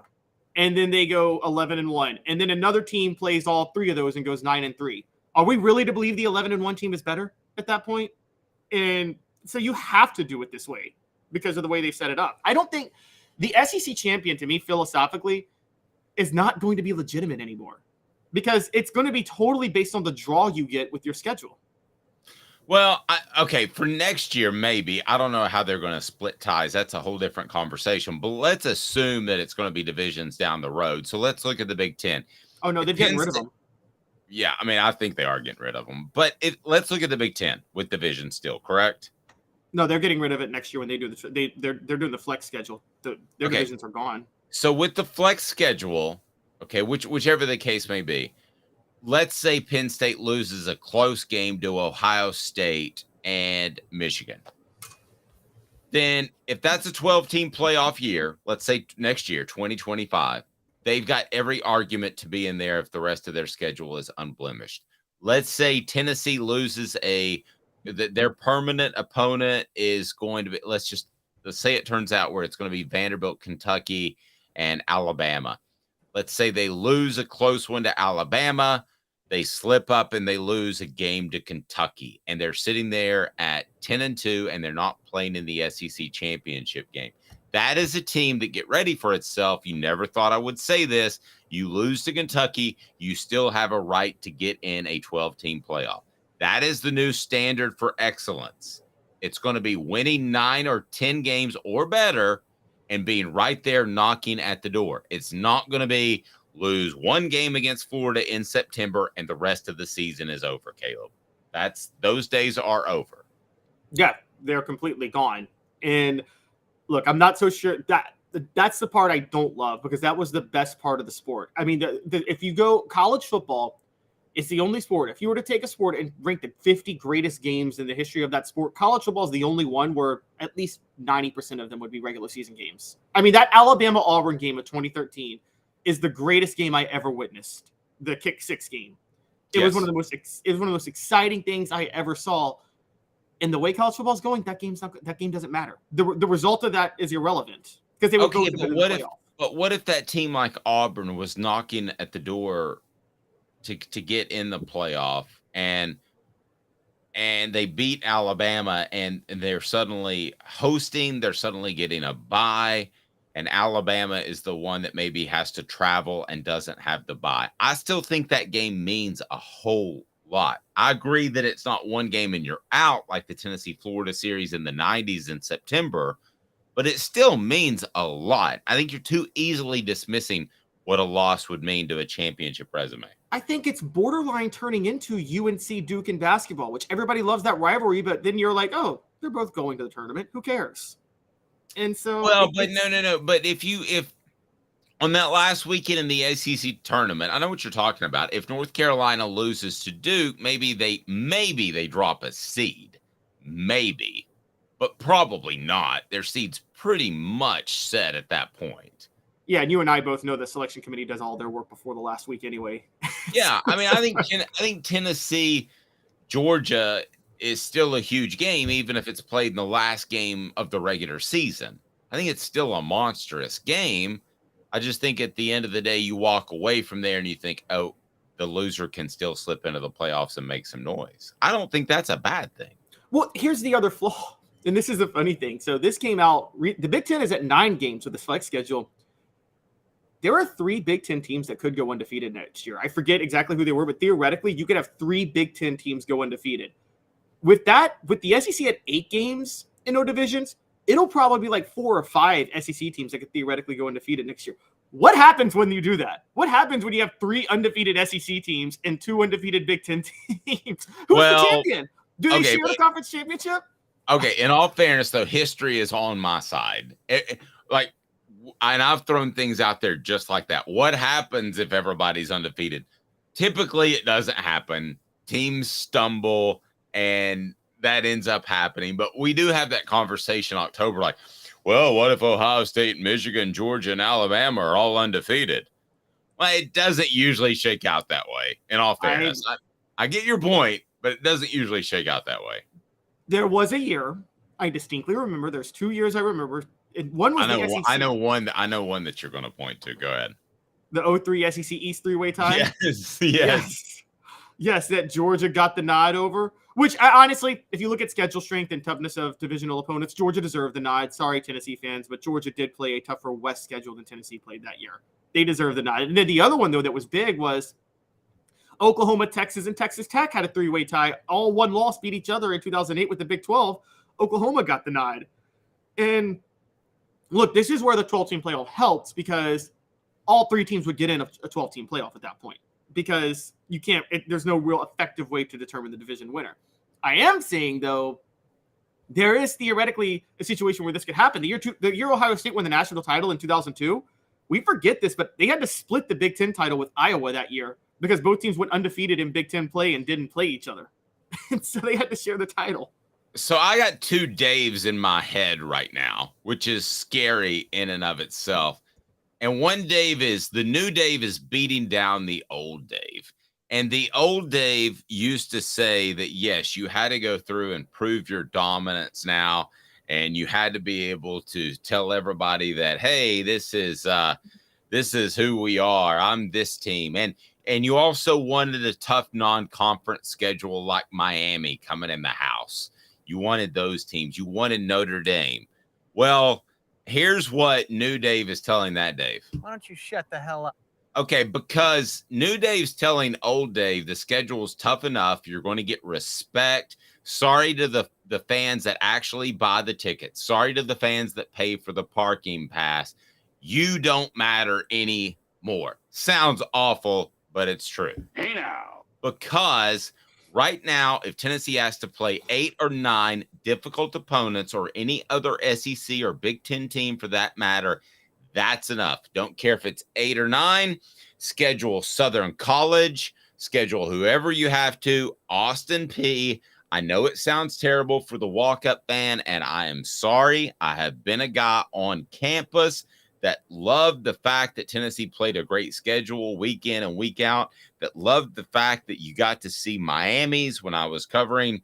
And then they go 11-1. And then another team plays all 3 of those and goes 9-3. Are we really to believe the 11-1 team is better at that point? And so you have to do it this way because of the way they've set it up. I don't think the SEC champion, to me, philosophically, is not going to be legitimate anymore because it's going to be totally based on the draw you get with your schedule. Well, okay, for next year, maybe. I don't know how they're going to split ties. That's a whole different conversation. But let's assume that it's going to be divisions down the road. So let's look at the Big Ten. Oh, no, they're getting rid of them. Yeah, I mean, I think they are getting rid of them. But let's look at the Big Ten with divisions still, correct? No, they're getting rid of it next year when they do they're doing the flex schedule. Their divisions are gone. So with the flex schedule, okay, whichever the case may be, let's say Penn State loses a close game to Ohio State and Michigan. Then if that's a 12-team playoff year, let's say next year, 2025, they've got every argument to be in there if the rest of their schedule is unblemished. Let's say Tennessee loses their permanent opponent is going to be, let's say it turns out where it's going to be Vanderbilt, Kentucky, and Alabama. Let's say they lose a close one to Alabama. They slip up and they lose a game to Kentucky, and they're sitting there at 10-2, and they're not playing in the SEC championship game. That is a team that get ready for itself. You never thought I would say this. You lose to Kentucky, you still have a right to get in a 12-team playoff. That is the new standard for excellence. It's going to be winning 9 or 10 games or better and being right there knocking at the door. It's not going to be lose 1 game against Florida in September and the rest of the season is over, Caleb. Those days are over. Yeah, they're completely gone. And look, I'm not so sure that's the part I don't love because that was the best part of the sport. I mean, if you go college football, it's the only sport. If you were to take a sport and rank the 50 greatest games in the history of that sport, college football is the only one where at least 90% of them would be regular season games. I mean, that Alabama-Auburn game of 2013 is the greatest game I ever witnessed. The kick 6 game. It was one of the most exciting things I ever saw. And the way college football is going, that game doesn't matter. The result of that is irrelevant because they will go to the playoff. But what if that team like Auburn was knocking at the door to get in the playoff and they beat Alabama and they're suddenly hosting, they're suddenly getting a bye, and Alabama is the one that maybe has to travel and doesn't have the bye. I still think that game means a whole lot. I agree that it's not one game and you're out like the Tennessee-Florida series in the 90s in September, but it still means a lot. I think you're too easily dismissing what a loss would mean to a championship resume. I think it's borderline turning into UNC Duke in basketball, which everybody loves that rivalry, but then you're like, oh, they're both going to the tournament. Who cares? And so, but no. But if on that last weekend in the SEC tournament, I know what you're talking about. If North Carolina loses to Duke, maybe they drop a seed, maybe, but probably not. Their seed's pretty much set at that point. Yeah, and you and I both know the selection committee does all their work before the last week anyway. Yeah, I mean, I think Tennessee, Georgia is still a huge game, even if it's played in the last game of the regular season. I think it's still a monstrous game. I just think at the end of the day, you walk away from there and you think, oh, the loser can still slip into the playoffs and make some noise. I don't think that's a bad thing. Well, here's the other flaw, and this is a funny thing. So this came out, the Big Ten is at 9 games with the flex schedule. There are 3 Big Ten teams that could go undefeated next year. I forget exactly who they were, but theoretically, you could have 3 Big Ten teams go undefeated. With the SEC at 8 games in no divisions, it'll probably be like 4 or 5 SEC teams that could theoretically go undefeated next year. What happens when you do that? What happens when you have 3 undefeated SEC teams and 2 undefeated Big Ten teams? Who's the champion? Do they share the conference championship? Okay, in all fairness, though, history is on my side. And I've thrown things out there just like that. What happens if everybody's undefeated? Typically, it doesn't happen. Teams stumble, and that ends up happening. But we do have that conversation in October, like, well, what if Ohio State, Michigan, Georgia, and Alabama are all undefeated? Well, it doesn't usually shake out that way, in all fairness. I get your point, but it doesn't usually shake out that way. There was a year, I distinctly remember, there's 2 years I remember. One was the SEC. I know one that you're going to point to. Go ahead. The 03 SEC East 3-way tie? Yes. That Georgia got the nod over, which I honestly, if you look at schedule strength and toughness of divisional opponents, Georgia deserved the nod. Sorry, Tennessee fans, but Georgia did play a tougher West schedule than Tennessee played that year. They deserve the nod. And then the other one, though, that was big was Oklahoma, Texas, and Texas Tech had a 3-way tie. All one loss beat each other in 2008 with the Big 12. Oklahoma got the nod. And look, this is where the 12-team playoff helps because all 3 teams would get in a 12-team playoff at that point because you can't. There's no real effective way to determine the division winner. I am saying, though, there is theoretically a situation where this could happen. The year Ohio State won the national title in 2002, we forget this, but they had to split the Big Ten title with Iowa that year because both teams went undefeated in Big Ten play and didn't play each other. And so they had to share the title. So I got 2 Daves in my head right now, which is scary in and of itself. And one Dave is the new Dave is beating down the old Dave. And the old Dave used to say that, yes, you had to go through and prove your dominance now. And you had to be able to tell everybody that, hey, this is who we are. I'm this team. And you also wanted a tough non-conference schedule like Miami coming in the house. You wanted those teams. You wanted Notre Dame. Well, here's what New Dave is telling that Dave. Why don't you shut the hell up? Okay, because New Dave's telling old Dave the schedule is tough enough. You're going to get respect. Sorry to the fans that actually buy the tickets. Sorry to the fans that pay for the parking pass. You don't matter anymore. Sounds awful, but it's true. Hey now. Because right now, if Tennessee has to play 8 or 9 difficult opponents or any other SEC or Big Ten team for that matter, that's enough. Don't care if it's 8 or 9. Schedule Southern College. Schedule whoever you have to. Austin Peay. I know it sounds terrible for the walk-up fan, and I am sorry. I have been a guy on campus that loved the fact that Tennessee played a great schedule week in and week out, that loved the fact that you got to see Miami's when I was covering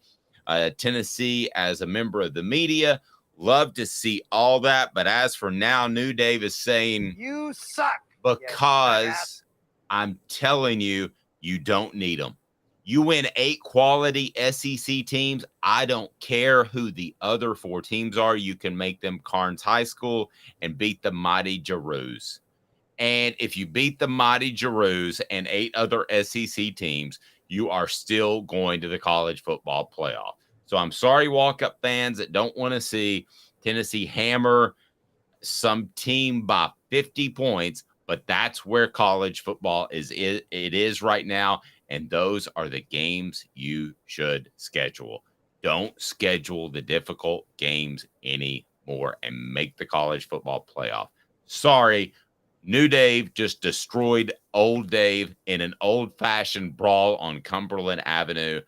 Tennessee as a member of the media. Love to see all that. But as for now, New Dave is saying, you suck. Because I'm telling you, you don't need them. You win 8 quality SEC teams. I don't care who the other 4 teams are. You can make them Carnes High School and beat the mighty Giroux. And if you beat the mighty Giroux and 8 other SEC teams, you are still going to the college football playoff. So I'm sorry, walk-up fans that don't want to see Tennessee hammer some team by 50 points, but that's where college football is right now, and those are the games you should schedule. Don't schedule the difficult games anymore and make the college football playoff. Sorry, New Dave just destroyed Old Dave in an old-fashioned brawl on Cumberland Avenue.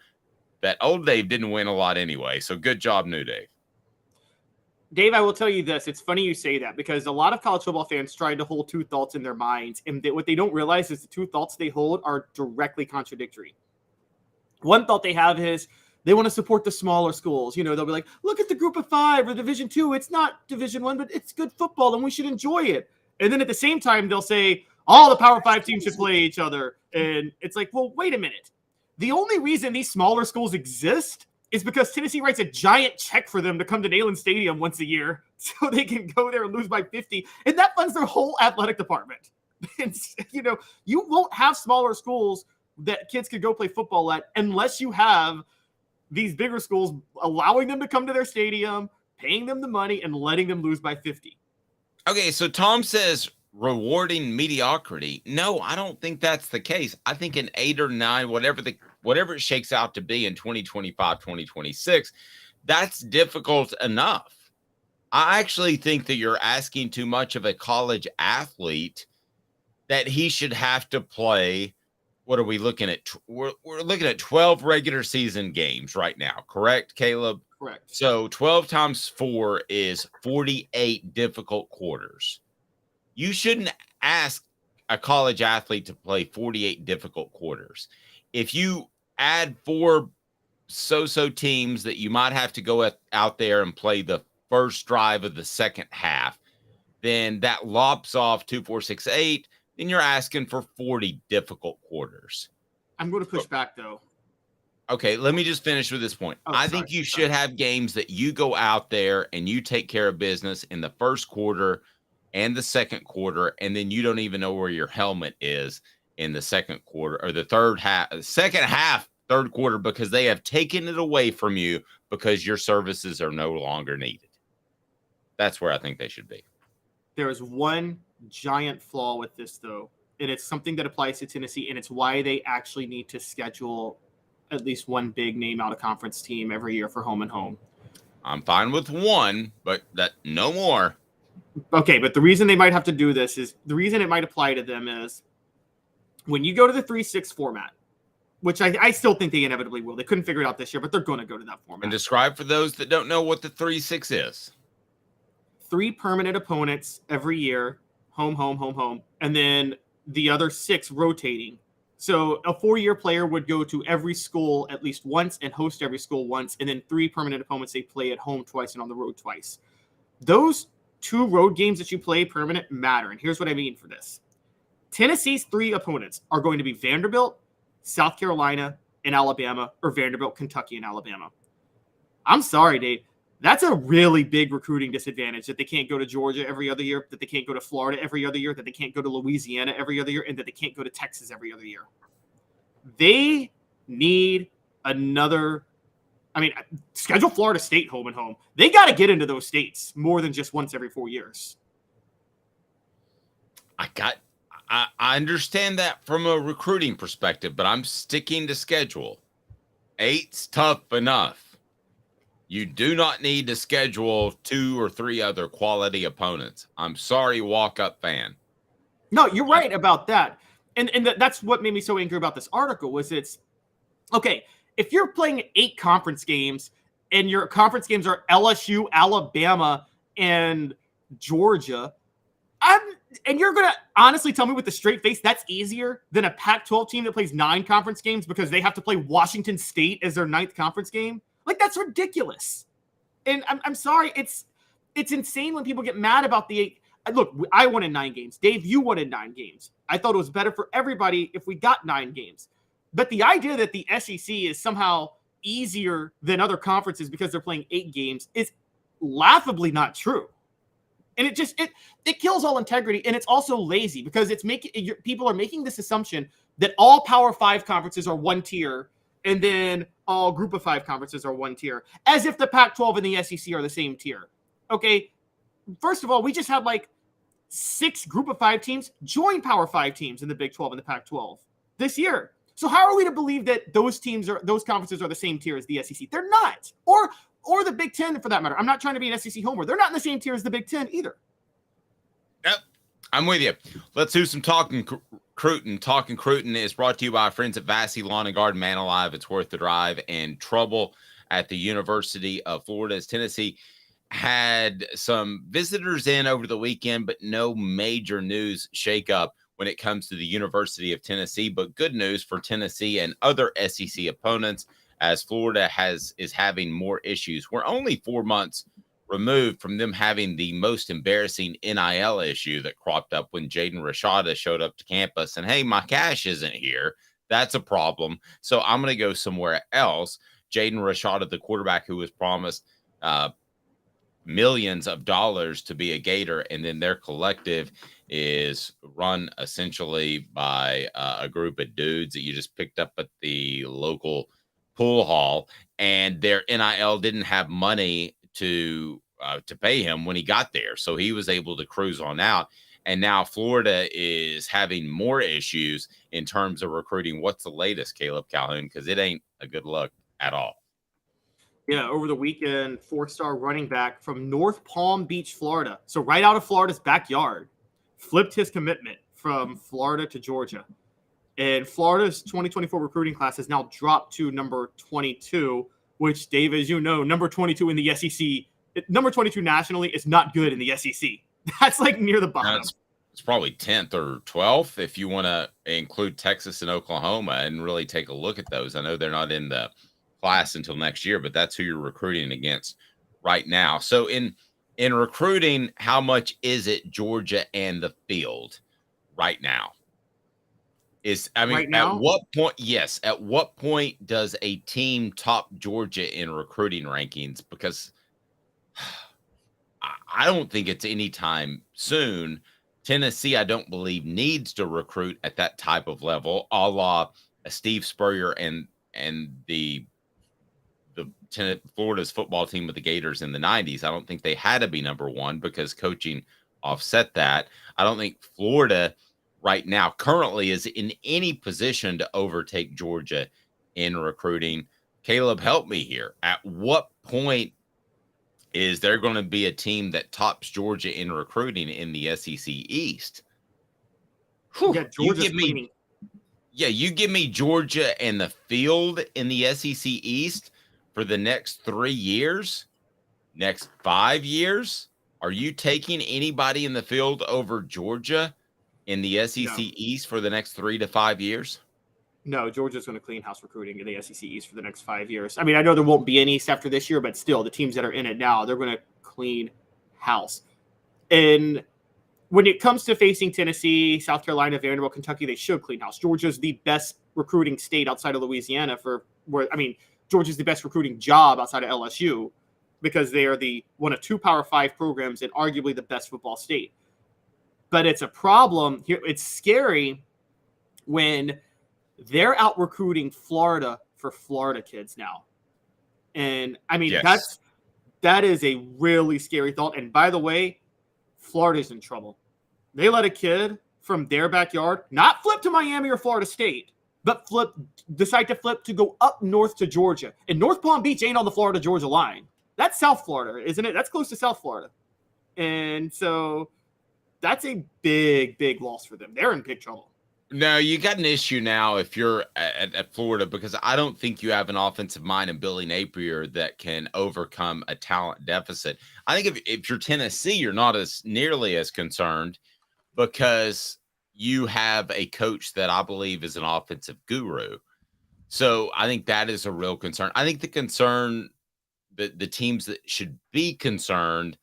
That Old Dave didn't win a lot anyway, so good job, New Dave. Dave, I will tell you this. It's funny you say that because a lot of college football fans try to hold 2 thoughts in their minds, and what they don't realize is the 2 thoughts they hold are directly contradictory. One thought they have is they want to support the smaller schools. You know, they'll be like, look at the Group of 5 or Division 2. It's not Division 1, but it's good football, and we should enjoy it. And then at the same time, they'll say, all the Power 5 teams should play each other. And it's like, well, wait a minute. The only reason these smaller schools exist is because Tennessee writes a giant check for them to come to Neyland Stadium once a year so they can go there and lose by 50. And that funds their whole athletic department. And, you know, you won't have smaller schools that kids could go play football at unless you have these bigger schools allowing them to come to their stadium, paying them the money, and letting them lose by 50. Okay, so Tom says rewarding mediocrity. No, I don't think that's the case. I think an 8 or 9, whatever it shakes out to be in 2025, 2026, that's difficult enough. I actually think that you're asking too much of a college athlete that he should have to play. What are we looking at? We're looking at 12 regular season games right now, correct, Caleb? Correct. So 12 times 4 is 48 difficult quarters. You shouldn't ask a college athlete to play 48 difficult quarters. If you add 4 so-so teams that you might have to go out there and play the first drive of the second half, then that lops off 2, 4, 6, 8. Then you're asking for 40 difficult quarters. I'm going to push back, though. Okay, let me just finish with this point. I think you should have games that you go out there and you take care of business in the first quarter and the second quarter, and then you don't even know where your helmet is in the second quarter or the second half, third quarter, because they have taken it away from you because your services are no longer needed. That's where I think they should be. There is one giant flaw with this, though, and it's something that applies to Tennessee, and it's why they actually need to schedule at least one big name out of conference team every year for home and home. I'm fine with one, but that no more. Okay, but the reason they might have to do this is the reason it might apply to them is when you go to the 3-6 format, which I still think they inevitably will. They couldn't figure it out this year, but they're going to go to that format. And describe for those that don't know what the 3-6 is. 3 permanent opponents every year, home, and then the other 6 rotating. So a 4-year player would go to every school at least once and host every school once, and then 3 permanent opponents they play at home twice and on the road twice. Those 2 road games that you play permanent matter, and here's what I mean for this. Tennessee's 3 opponents are going to be Vanderbilt, South Carolina, and Alabama, or Vanderbilt, Kentucky, and Alabama. I'm sorry, Dave. That's a really big recruiting disadvantage that they can't go to Georgia every other year, that they can't go to Florida every other year, that they can't go to Louisiana every other year, and that they can't go to Texas every other year. They need another, schedule Florida State home and home. They got to get into those states more than just once every 4 years. I understand that from a recruiting perspective, but I'm sticking to schedule. 8's tough enough. You do not need to schedule 2 or 3 other quality opponents. I'm sorry, walk-up fan. No, you're right about that. And that's what made me so angry about this article was it's, okay, if you're playing 8 conference games and your conference games are LSU, Alabama, and Georgia, and you're going to honestly tell me with a straight face that's easier than a Pac-12 team that plays 9 conference games because they have to play Washington State as their 9th conference game? Like, that's ridiculous. And I'm sorry, it's insane when people get mad about the 8. Look, I wanted 9 games. Dave, you wanted 9 games. I thought it was better for everybody if we got 9 games. But the idea that the SEC is somehow easier than other conferences because they're playing 8 games is laughably not true. And it kills all integrity, and it's also lazy because people are making this assumption that all Power 5 conferences are one tier, and then all Group of 5 conferences are one tier, as if the Pac-12 and the SEC are the same tier. Okay, first of all, we just had like 6 Group of 5 teams join Power 5 teams in the Big 12 and the Pac-12 this year. So how are we to believe that those conferences are the same tier as the SEC? They're not. Or the Big 10 for that matter. I'm not trying to be an SEC homer. They're not in the same tier as the Big 10 either. Yep, I'm with you. Let's do some talking Cruton. Talking Cruton is brought to you by our friends at Vassy Lawn and Garden. Man alive, it's worth the drive. And trouble at the University of Florida as Tennessee had some visitors in over the weekend, but no major news shakeup when it comes to the University of Tennessee. But good news for Tennessee and other SEC opponents, as Florida is having more issues. We're only 4 months removed from them having the most embarrassing NIL issue that cropped up when Jaden Rashada showed up to campus and, hey, my cash isn't here. That's a problem. So I'm going to go somewhere else. Jaden Rashada, the quarterback who was promised millions of dollars to be a Gator, and then their collective is run essentially by a group of dudes that you just picked up at the local pool hall, and their NIL didn't have money to pay him when he got there. So he was able to cruise on out. And now Florida is having more issues in terms of recruiting. What's the latest, Caleb Calhoun? Because it ain't a good look at all. Yeah, over the weekend, 4-star running back from North Palm Beach, Florida. So right out of Florida's backyard, flipped his commitment from Florida to Georgia. And Florida's 2024 recruiting class has now dropped to number 22, which, Dave, as you know, number 22 in the SEC, number 22 nationally is not good in the SEC. That's like near the bottom. It's probably 10th or 12th if you want to include Texas and Oklahoma and really take a look at those. I know they're not in the class until next year, but that's who you're recruiting against right now. So in recruiting, how much is it Georgia and the field right now? Right now? At what point? Yes. At what point does a team top Georgia in recruiting rankings? Because I don't think it's anytime soon. Tennessee, I don't believe, needs to recruit at that type of level, a la Steve Spurrier and the Florida's football team with the Gators in the 90s. I don't think they had to be number one because coaching offset that. I don't think Florida right now currently is in any position to overtake Georgia in recruiting. Caleb, help me here. At what point is there going to be a team that tops Georgia in recruiting in the SEC East? Yeah, Georgia's cleaning. Yeah, you give me Georgia and the field in the SEC East for the next 3 years, next 5 years. Are you taking anybody in the field over Georgia in the SEC East for the next 3 to 5 years? No, Georgia's going to clean house recruiting in the SEC East for the next 5 years. I mean, I know there won't be any East after this year, but still, the teams that are in it now, they're going to clean house. And when it comes to facing Tennessee, South Carolina, Vanderbilt, Kentucky, they should clean house. Georgia's the best recruiting state outside of Louisiana Georgia's the best recruiting job outside of LSU because they are one of 2 Power 5 programs and arguably the best football state. But it's a problem here. It's scary when they're out recruiting Florida for Florida kids now. And I mean, yes. that is a really scary thought. And by the way, Florida's in trouble. They let a kid from their backyard not flip to Miami or Florida State, but decide to flip to go up north to Georgia. And North Palm Beach ain't on the Florida-Georgia line. That's South Florida, isn't it? That's close to South Florida. And so that's a big, big loss for them. They're in big trouble. No, you got an issue now if you're at Florida, because I don't think you have an offensive mind in Billy Napier that can overcome a talent deficit. I think if you're Tennessee, you're not nearly as concerned because you have a coach that I believe is an offensive guru. So I think that is a real concern. I think the concern the teams that should be concerned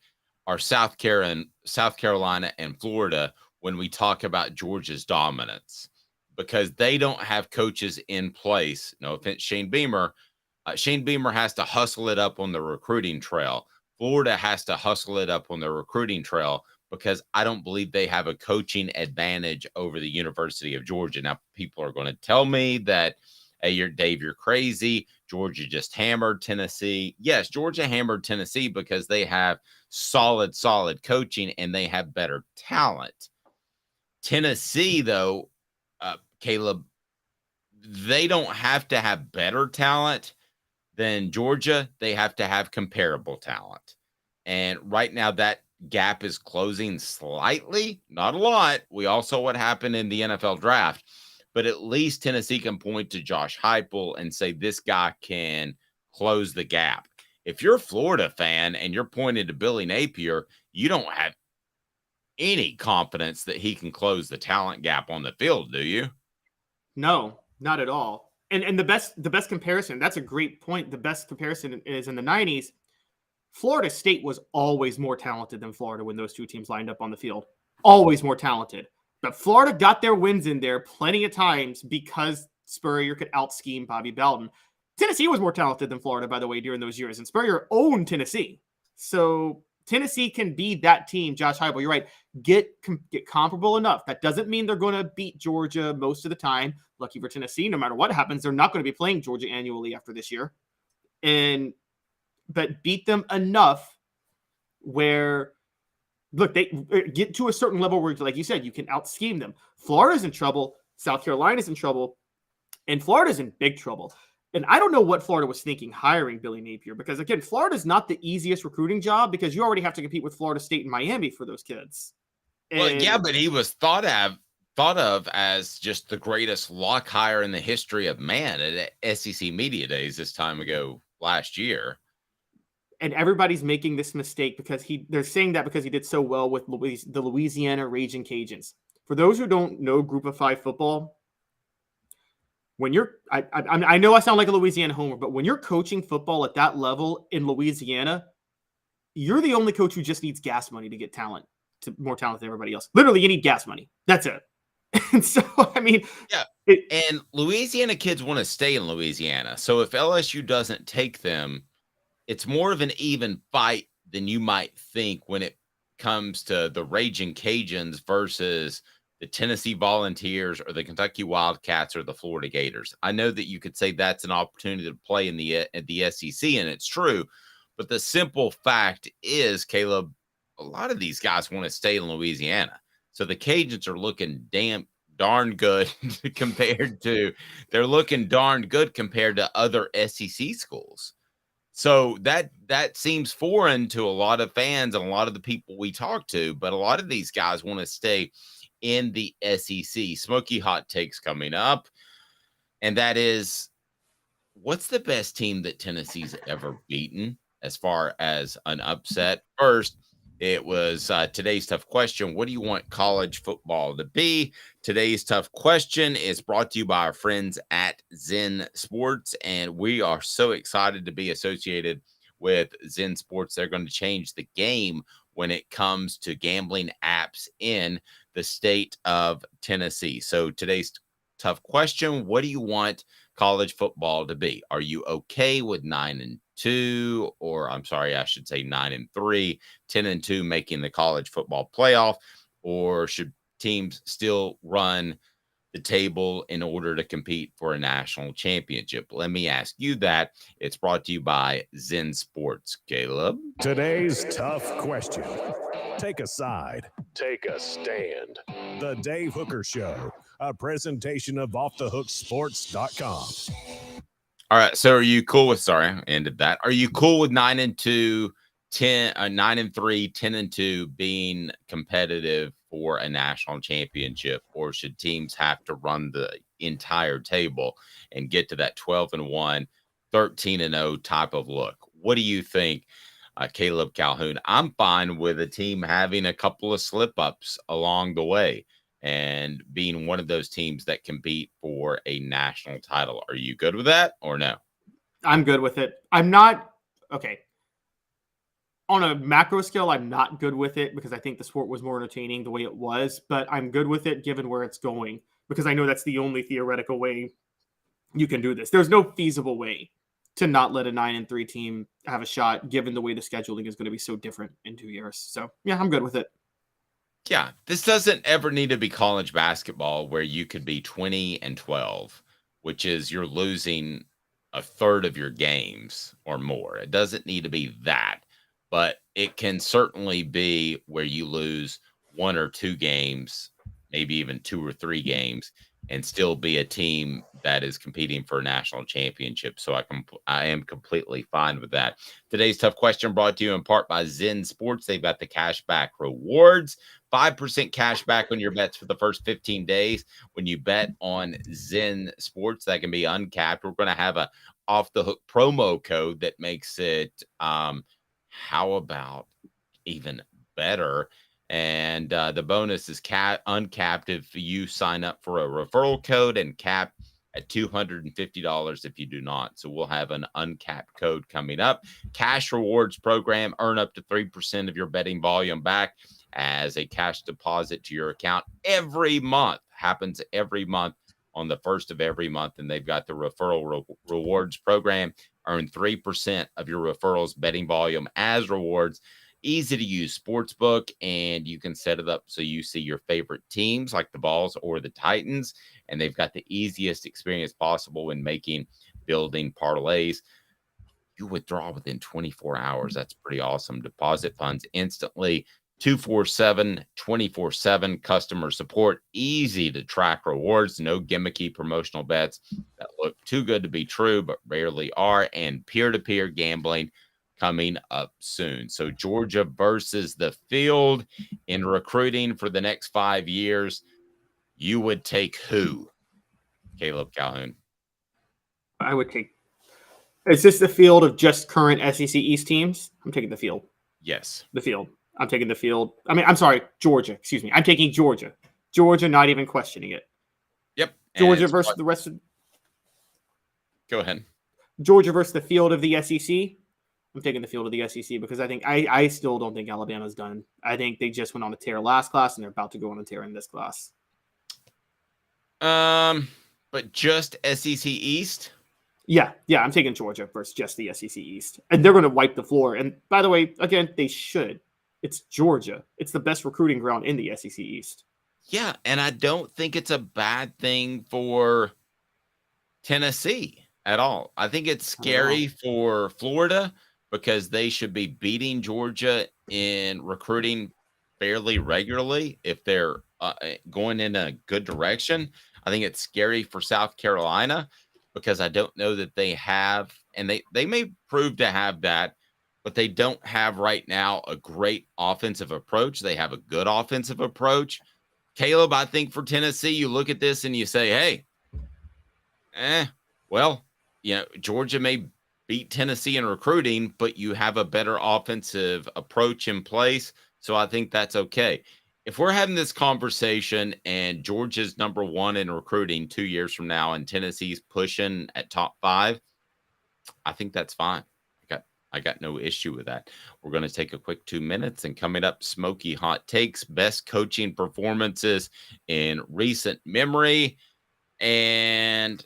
are South Carolina and Florida when we talk about Georgia's dominance, because they don't have coaches in place. No offense, Shane Beamer. Shane Beamer has to hustle it up on the recruiting trail. Florida has to hustle it up on the recruiting trail because I don't believe they have a coaching advantage over the University of Georgia. Now, people are going to tell me that, hey, you're crazy. Georgia just hammered Tennessee. Yes, Georgia hammered Tennessee because they have solid coaching and they have better talent. Tennessee, though, Caleb, they don't have to have better talent than Georgia. They have to have comparable talent. And right now that gap is closing slightly, not a lot. We all saw what happened in the NFL draft, but at least Tennessee can point to Josh Heupel and say this guy can close the gap. If you're a Florida fan and you're pointing to Billy Napier, you don't have any confidence that he can close the talent gap on the field, do you? No, not at all. And the best comparison, that's a great point. The best comparison is in the 90s. Florida State was always more talented than Florida when those two teams lined up on the field. Always more talented. But Florida got their wins in there plenty of times because Spurrier could out-scheme Bobby Bowden. Tennessee was more talented than Florida, by the way, during those years. And Spurrier owned Tennessee. So Tennessee can be that team. Josh Heupel, you're right. Get comparable enough. That doesn't mean they're going to beat Georgia most of the time. Lucky for Tennessee, no matter what happens, they're not going to be playing Georgia annually after this year. But beat them enough where, look, they get to a certain level where, like you said, you can out-scheme them. Florida's in trouble. South Carolina's in trouble. And Florida's in big trouble. And I don't know what Florida was thinking hiring Billy Napier, because, again, Florida's not the easiest recruiting job because you already have to compete with Florida State and Miami for those kids. Well, yeah, but he was thought of as just the greatest lock hire in the history of man at SEC Media Days this time ago last year. And everybody's making this mistake because they're saying that because he did so well with the Louisiana Raging Cajuns. For those who don't know Group of Five football, when I know I sound like a Louisiana homer, but when you're coaching football at that level in Louisiana, you're the only coach who just needs gas money to get more talent than everybody else. Literally, you need gas money. That's it. And so, I mean, yeah. And Louisiana kids want to stay in Louisiana. So if LSU doesn't take them, it's more of an even fight than you might think when it comes to the Raging Cajuns versus the Tennessee Volunteers or the Kentucky Wildcats or the Florida Gators. I know that you could say that's an opportunity to play in the SEC, and it's true. But the simple fact is, Caleb, a lot of these guys want to stay in Louisiana. So the Cajuns are looking darn good compared to other SEC schools. So that seems foreign to a lot of fans and a lot of the people we talk to, but a lot of these guys want to stay in the SEC. Smoky hot takes coming up, and that is, what's the best team that Tennessee's ever beaten as far as an upset? First, it was today's tough question. What do you want college football to be? Today's tough question is brought to you by our friends at Zen Sports, and we are so excited to be associated with Zen Sports. They're going to change the game when it comes to gambling apps in the state of Tennessee. So today's tough question, what do you want college football to be? Are you okay with 9-2, or I'm sorry, I should say 9-3, 10-2 making the college football playoff, or should teams still run the table in order to compete for a national championship? Let me ask you that. It's brought to you by Zen Sports. Caleb? Today's tough question. Take a side. Take a stand. The Dave Hooker Show, a presentation of offthehooksports.com. All right. So are you cool with, sorry, I ended that. Are you cool with 9-2, 9-3, 10-2 being competitive for a national championship, or should teams have to run the entire table and get to that 12-1, 13-0 type of look? What do you think, Caleb Calhoun? I'm fine with a team having a couple of slip-ups along the way and being one of those teams that compete for a national title. Are you good with that or no? I'm good with it. I'm not okay. On a macro scale, I'm not good with it because I think the sport was more entertaining the way it was, but I'm good with it given where it's going because I know that's the only theoretical way you can do this. There's no feasible way to not let a 9-3 team have a shot given the way the scheduling is going to be so different in 2 years. So, yeah, I'm good with it. Yeah, this doesn't ever need to be college basketball where you could be 20-12, which is you're losing a third of your games or more. It doesn't need to be that, but it can certainly be where you lose 1 or 2 games, maybe even 2 or 3 games, and still be a team that is competing for a national championship. So I am completely fine with that. Today's tough question brought to you in part by Zen Sports. They've got the cashback rewards. 5% cash back on your bets for the first 15 days when you bet on Zen Sports. That can be uncapped. We're going to have a off the hook promo code that makes it how about even better? And the bonus is uncapped if you sign up for a referral code, and capped at $250 if you do not. So we'll have an uncapped code coming up. Cash rewards program, earn up to 3% of your betting volume back as a cash deposit to your account every month. Happens every month on the first of every month. And they've got the referral rewards program. Earn 3% of your referrals betting volume as rewards. Easy to use sportsbook, and you can set it up so you see your favorite teams like the Vols or the Titans, and they've got the easiest experience possible when building parlays. You withdraw within 24 hours. That's pretty awesome. Deposit funds instantly. 24/7 customer support. Easy to track rewards. No gimmicky promotional bets that look too good to be true but rarely are, and peer-to-peer gambling coming up soon. So Georgia versus the field in recruiting for the next 5 years. You would take who? Caleb Calhoun. I would take. Is this the field of just current SEC East teams? I'm taking the field. Yes. The field. I'm taking the field. I mean, I'm sorry, Georgia. Excuse me. I'm taking Georgia. Georgia, not even questioning it. Yep. Georgia versus the rest of. Go ahead. Georgia versus the field of the SEC. I'm taking the field of the SEC because I think I still don't think Alabama's done. I think they just went on a tear last class and they're about to go on a tear in this class. But just SEC East? Yeah, I'm taking Georgia versus just the SEC East. And they're going to wipe the floor. And by the way, again, they should. It's Georgia. It's the best recruiting ground in the SEC East. Yeah, and I don't think it's a bad thing for Tennessee at all. I think it's scary for Florida because they should be beating Georgia in recruiting fairly regularly if they're going in a good direction. I think it's scary for South Carolina because I don't know that they have, and they may prove to have that, but they don't have right now a great offensive approach. They have a good offensive approach. Caleb, I think for Tennessee, you look at this and you say, hey, well, Georgia may beat Tennessee in recruiting, but you have a better offensive approach in place. So I think that's okay. If we're having this conversation and Georgia's number 1 in recruiting 2 years from now and Tennessee's pushing at top 5, I think that's fine. I got no issue with that. We're going to take a quick 2 minutes, and coming up, Smoky Hot Takes, best coaching performances in recent memory. And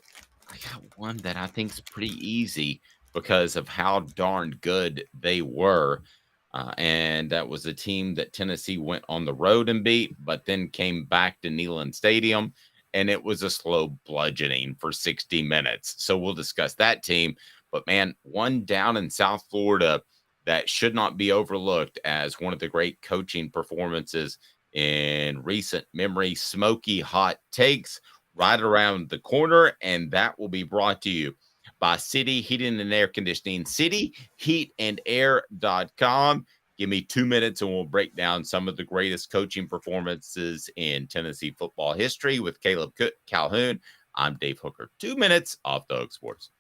I got one that I think is pretty easy because of how darn good they were. And that was a team that Tennessee went on the road and beat, but then came back to Neyland Stadium, and it was a slow bludgeoning for 60 minutes. So we'll discuss that team. But, man, one down in South Florida that should not be overlooked as one of the great coaching performances in recent memory. Smoky Hot Takes right around the corner, and that will be brought to you by City Heating and Air Conditioning, cityheatandair.com. Give me 2 minutes and we'll break down some of the greatest coaching performances in Tennessee football history with Caleb Calhoun. I'm Dave Hooker. 2 minutes off the Hook Sports.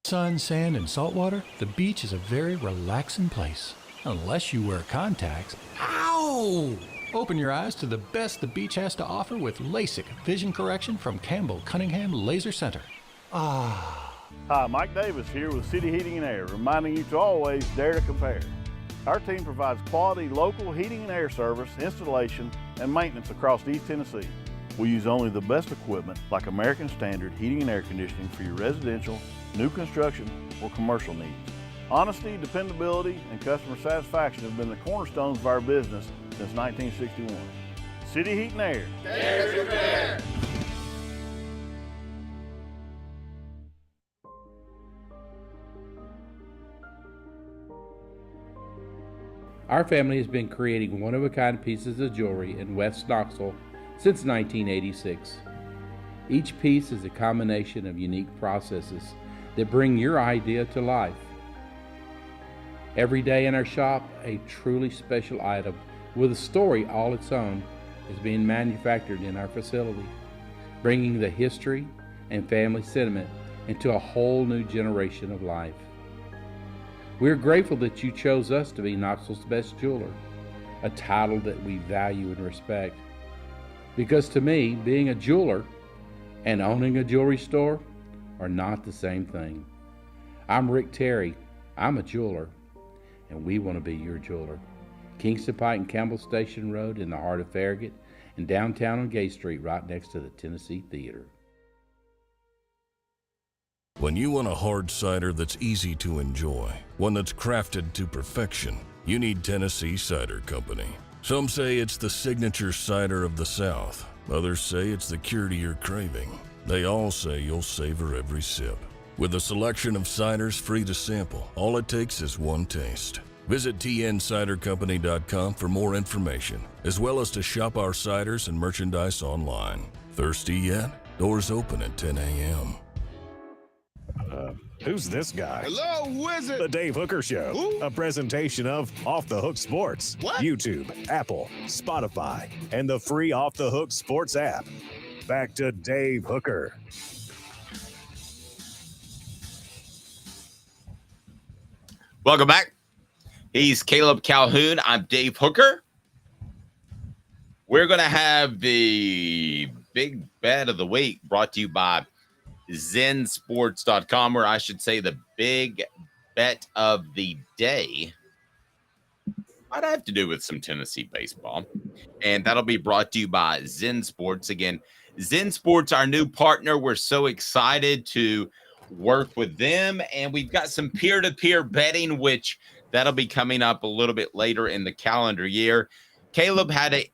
Sun, sand, and salt water, the beach is a very relaxing place. Unless you wear contacts. Ow! Open your eyes to the best the beach has to offer with LASIK vision correction from Campbell Cunningham Laser Center. Ah, Hi, Mike Davis here with City Heating and Air, reminding you to always dare to compare. Our team provides quality local heating and air service, installation, and maintenance across East Tennessee. We use only the best equipment like American Standard heating and air conditioning for your residential, new construction, or commercial needs. Honesty, dependability, and customer satisfaction have been the cornerstones of our business since 1961. City Heat and Air. Dare to compare. Our family has been creating one-of-a-kind pieces of jewelry in West Knoxville since 1986. Each piece is a combination of unique processes that bring your idea to life. Every day in our shop, a truly special item with a story all its own is being manufactured in our facility, bringing the history and family sentiment into a whole new generation of life. We're grateful that you chose us to be Knoxville's best jeweler, a title that we value and respect. Because to me, being a jeweler and owning a jewelry store are not the same thing. I'm Rick Terry. I'm a jeweler, and we want to be your jeweler. Kingston Pike and Campbell Station Road in the heart of Farragut, and downtown on Gay Street right next to the Tennessee Theater. When you want a hard cider that's easy to enjoy, one that's crafted to perfection, you need Tennessee Cider Company. Some say it's the signature cider of the South. Others say it's the cure to your craving. They all say you'll savor every sip. With a selection of ciders free to sample, all it takes is one taste. Visit tncidercompany.com for more information, as well as to shop our ciders and merchandise online. Thirsty yet? Doors open at 10 a.m. Who's this guy? Hello, wizard. The Dave Hooker Show, a presentation of Off the Hook Sports, YouTube, Apple, Spotify, and the free Off the Hook Sports app. Back to Dave Hooker. Welcome back. He's Caleb Calhoun. I'm Dave Hooker. We're going to have the big bet of the week brought to you by zensports.com, or I should say the big bet of the day might have to do with some Tennessee baseball, and that'll be brought to you by Zen Sports. Again, Zen Sports, our new partner. We're so excited to work with them, and we've got some peer-to-peer betting, which that'll be coming up a little bit later in the calendar year. Caleb had to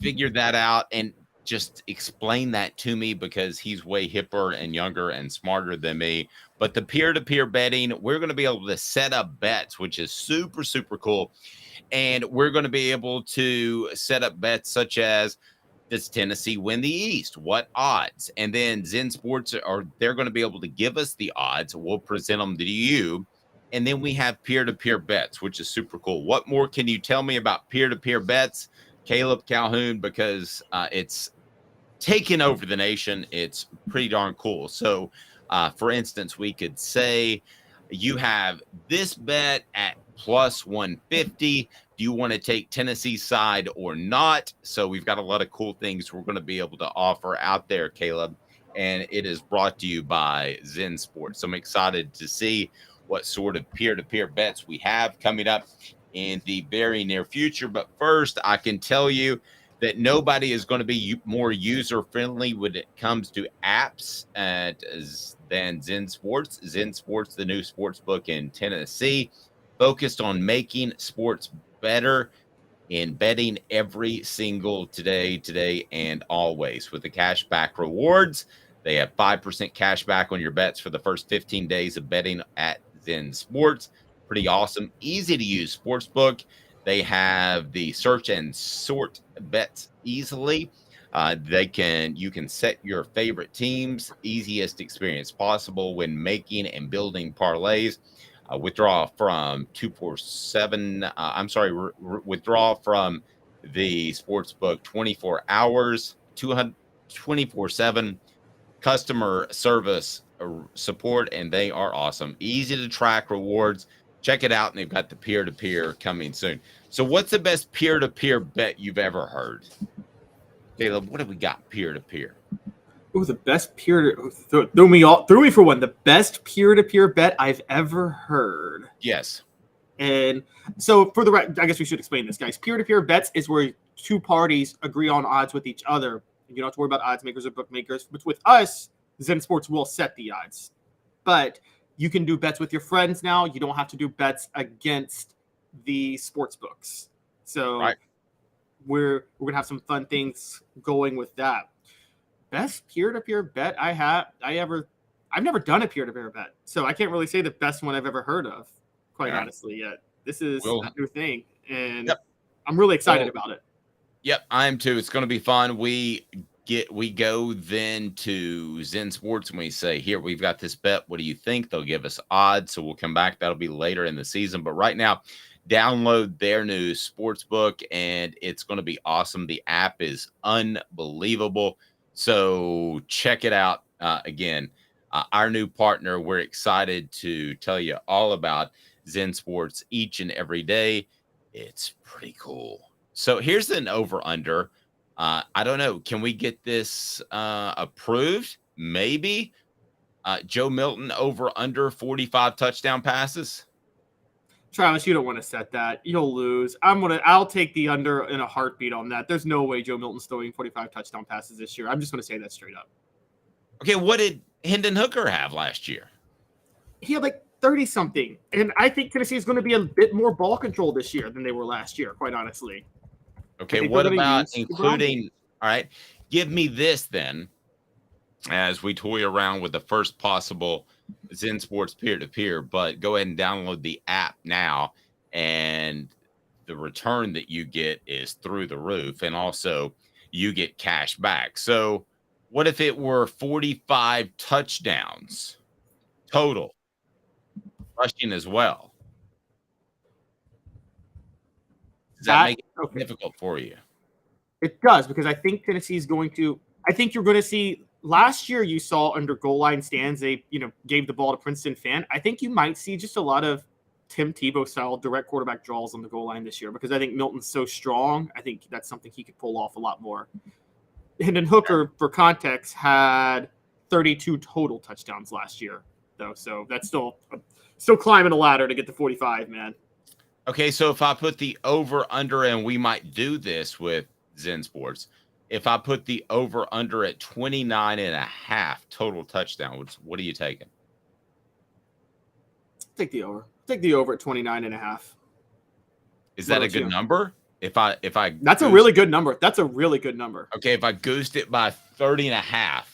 figure that out and just explain that to me because he's way hipper and younger and smarter than me. But the peer-to-peer betting, we're going to be able to set up bets, which is super, super cool. And we're going to be able to set up bets such as, does Tennessee win the East? What odds? And then Zen Sports, they're going to be able to give us the odds. We'll present them to you. And then we have peer-to-peer bets, which is super cool. What more can you tell me about peer-to-peer bets, Caleb Calhoun? Because it's taking over the nation. It's pretty darn cool. So, for instance, we could say you have this bet at plus 150. Do you want to take Tennessee's side or not? So we've got a lot of cool things we're going to be able to offer out there, Caleb. And it is brought to you by Zen Sports. So I'm excited to see what sort of peer-to-peer bets we have coming up in the very near future. But first, I can tell you that nobody is going to be more user-friendly when it comes to apps than Zen Sports. Zen Sports, the new sports book in Tennessee, focused on making sports better in betting every single today, and always. With the cashback rewards, they have 5% cash back on your bets for the first 15 days of betting at Zen Sports. Pretty awesome, easy to use sportsbook. They have the search and sort bets easily. You can set your favorite teams, easiest experience possible when making and building parlays. Withdraw from withdraw from the sportsbook 24 hours, 24/7 customer service support, and they are awesome. Easy to track rewards. Check it out, and they've got the peer-to-peer coming soon. So what's the best peer-to-peer bet you've ever heard? Caleb, what have we got peer-to-peer? Ooh, the best threw me for one. The best peer-to-peer bet I've ever heard. Yes. And so for the I guess we should explain this, guys. Peer-to-peer bets is where two parties agree on odds with each other. You don't have to worry about odds makers or bookmakers. But with us, Zen Sports will set the odds. But you can do bets with your friends now. You don't have to do bets against the sports books. So we're gonna have some fun things going with that. Best peer-to-peer bet I've never done a peer-to-peer bet, so I can't really say the best one I've ever heard of, quite honestly, yet. This is a new thing, and I'm really excited about it. Yep, I am too. It's going to be fun. We go then to Zen Sports and we say, here, we've got this bet. What do you think? They'll give us odds, so we'll come back. That'll be later in the season, but right now, download their new sports book, and it's going to be awesome. The app is unbelievable. So check it out. Again, our new partner, we're excited to tell you all about Zen Sports each and every day. It's pretty cool. So here's an over-under. I don't know. Can we get this approved? Maybe. Joe Milton over-under 45 touchdown passes. Travis, you don't want to set that. You'll lose. I'll take the under in a heartbeat on that. There's no way Joe Milton's throwing 45 touchdown passes this year. I'm just going to say that straight up. Okay, what did Hendon Hooker have last year? He had like 30-something. And I think Tennessee is going to be a bit more ball control this year than they were last year, quite honestly. Okay, what about including – all right, give me this then as we toy around with the first possible – Zen Sports peer-to-peer, but go ahead and download the app now, and the return that you get is through the roof, and also you get cash back. So what if it were 45 touchdowns total, rushing as well? Does that make it difficult for you? It does, because I think Tennessee's going to – I think you're going to see – last year you saw under goal line stands, they gave the ball to Princeton Fan. I think you might see just a lot of Tim Tebow style direct quarterback draws on the goal line this year, because I think Milton's so strong. I think that's something he could pull off a lot more. Hendon Hooker, for context, had 32 total touchdowns last year, though. So that's still climbing a ladder to get to 45, man. Okay, so if I put the over under, and we might do this with Zen Sports, if I put the over-under at 29.5 total touchdowns, what are you taking? Take the over. Take the over at 29.5. Is that a good number? If I That's a really good number. That's a really good number. Okay, if I goosed it by 30.5,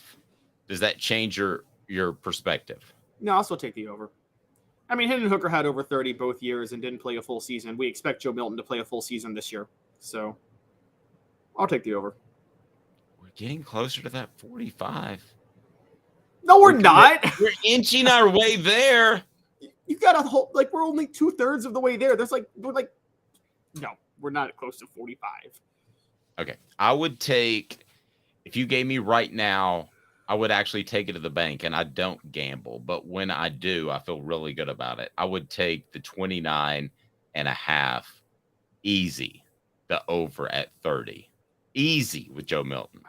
does that change your perspective? No, I'll still take the over. I mean, Hendon Hooker had over 30 both years and didn't play a full season. We expect Joe Milton to play a full season this year. So I'll take the over. Getting closer to that 45. No, we're not. We're inching our way there. You got a whole we're only 2/3 of the way there. No, we're not close to 45. Okay, I would take, if you gave me right now, I would actually take it to the bank, and I don't gamble, but when I do, I feel really good about it. I would take the 29.5 easy, the over at 30, easy with Joe Milton.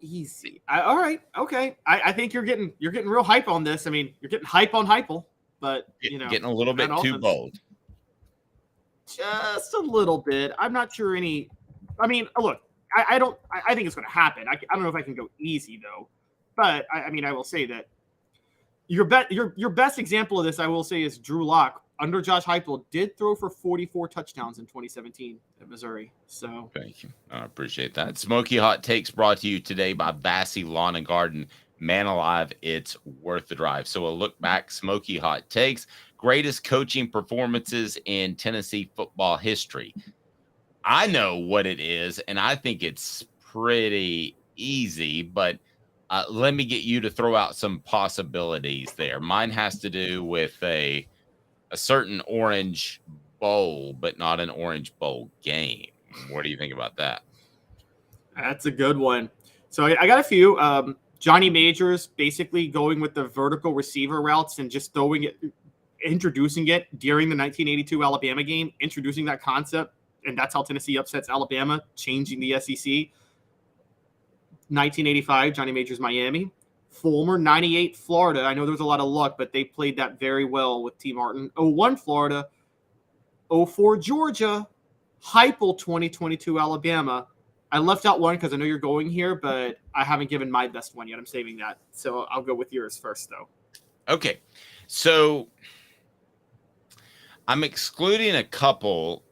Easy. All right. Okay. I think you're getting real hype on this. I mean, you're getting hype on Hypel, but getting a little bit too bold. Just a little bit. I'm not sure any. I mean, look, I think it's going to happen. I don't know if I can go easy though, but I mean, I will say that your best example of this, I will say, is Drew Lock under Josh Heupel did throw for 44 touchdowns in 2017 at Missouri. So thank you. I appreciate that. Smoky Hot Takes brought to you today by Bassey Lawn and Garden. Man alive, it's worth the drive. So a look back, Smoky Hot Takes, greatest coaching performances in Tennessee football history. I know what it is, and I think it's pretty easy, but let me get you to throw out some possibilities there. Mine has to do with a certain Orange Bowl, but not an Orange Bowl game. What do you think about that? That's a good one. So I got a few. Johnny Majors basically going with the vertical receiver routes and just throwing it, introducing it during the 1982 Alabama game, introducing that concept, and that's how Tennessee upsets Alabama, changing the SEC. 1985, Johnny Majors, Miami. Fulmer, 98, Florida. I know there was a lot of luck, but they played that very well with T. Martin. 01, Florida. 04, Georgia. Heupel, 2022, Alabama. I left out one because I know you're going here, but I haven't given my best one yet. I'm saving that. So I'll go with yours first, though. Okay. So I'm excluding a couple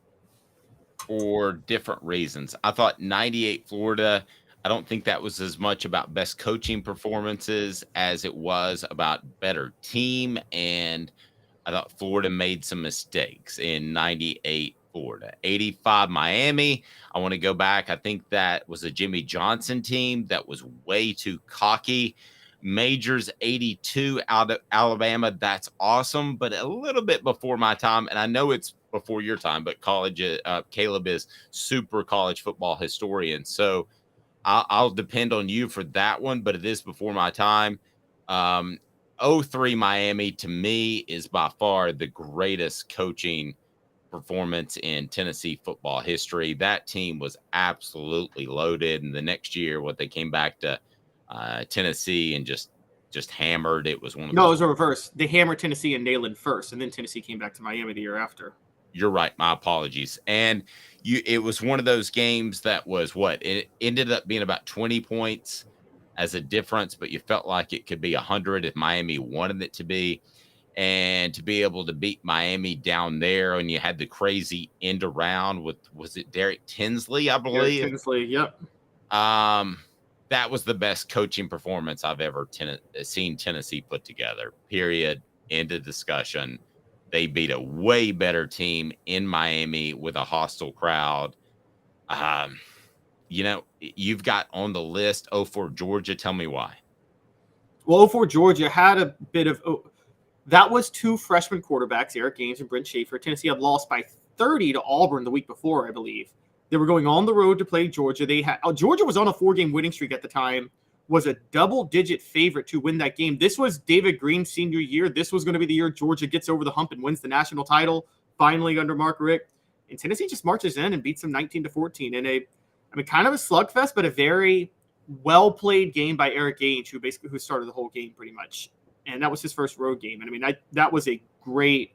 for different reasons. I thought 98 Florida, I don't think that was as much about best coaching performances as it was about better team. And I thought Florida made some mistakes in 98 Florida. 85 Miami, I want to go back. I think that was a Jimmy Johnson team that was way too cocky. Majors 82 out of Alabama, that's awesome, but a little bit before my time. And I know it's before your time, but Caleb is super college football historian. So I'll depend on you for that one, but it is before my time. 03 Miami to me is by far the greatest coaching performance in Tennessee football history. That team was absolutely loaded. And the next year, what they came back to Tennessee and just hammered. It was one of No, it was a reverse. They hammered Tennessee and Neyland first, and then Tennessee came back to Miami the year after. You're right. My apologies. And it was one of those games that was it ended up being about 20 points as a difference, but you felt like it could be 100 if Miami wanted it to be. And to be able to beat Miami down there, and you had the crazy end around with, was it Derek Tinsley, I believe? Derek Tinsley, yep. That was the best coaching performance I've ever seen Tennessee put together, period. End of discussion. They beat a way better team in Miami with a hostile crowd. You've got on the list 04 Georgia. Tell me why. Well, 04 Georgia had a bit of that was two freshman quarterbacks, Eric Gaines and Brent Schaefer. Tennessee had lost by 30 to Auburn the week before, I believe. They were going on the road to play Georgia. Georgia was on a 4-game winning streak at the time, was a double-digit favorite to win that game. This was David Green's senior year. This was going to be the year Georgia gets over the hump and wins the national title, finally under Mark Richt. And Tennessee just marches in and beats them 19-14 in kind of a slugfest, but a very well-played game by Eric Gaines, who started the whole game pretty much. And that was his first road game. And that was a great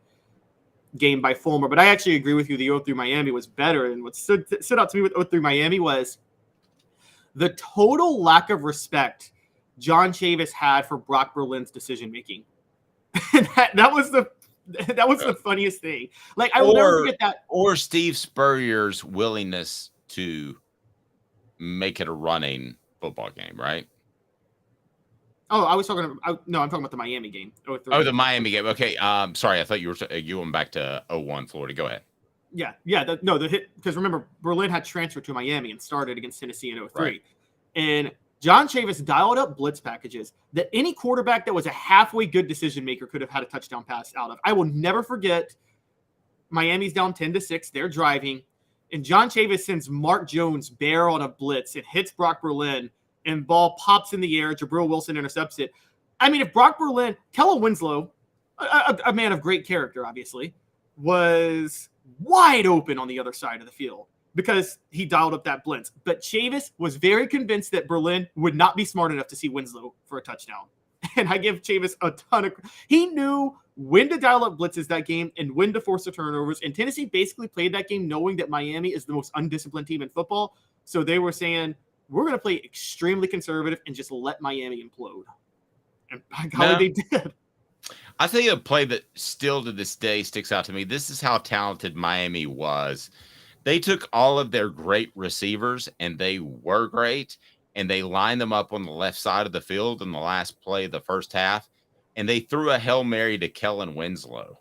game by Fulmer. But I actually agree with you. The 0-3 Miami was better. And what stood out to me with 0-3 Miami was the total lack of respect John Chavis had for Brock Berlin's decision making. And that was the funniest thing. Like, I will never forget that. Or Steve Spurrier's willingness to make it a running football game, right? Oh, I'm talking about the Miami game. 0-3. Oh, the Miami game. Okay. Sorry, I thought you went back to 01 Florida. Go ahead. Yeah. The hit, because remember, Berlin had transferred to Miami and started against Tennessee in 03. Right. And John Chavis dialed up blitz packages that any quarterback that was a halfway good decision maker could have had a touchdown pass out of. I will never forget Miami's down 10-6. They're driving. And John Chavis sends Mark Jones bare on a blitz. It hits Brock Berlin, and ball pops in the air. Jabril Wilson intercepts it. If Brock Berlin, Kellen Winslow, a man of great character, obviously, was wide open on the other side of the field because he dialed up that blitz. But Chavis was very convinced that Berlin would not be smart enough to see Winslow for a touchdown. And I give Chavis a ton of – he knew when to dial up blitzes that game and when to force the turnovers. And Tennessee basically played that game knowing that Miami is the most undisciplined team in football. So they were saying, we're going to play extremely conservative and just let Miami implode. And by golly, they did. I think a play that still to this day sticks out to me. This is how talented Miami was. They took all of their great receivers, and they were great, and they lined them up on the left side of the field in the last play of the first half, and they threw a Hail Mary to Kellen Winslow.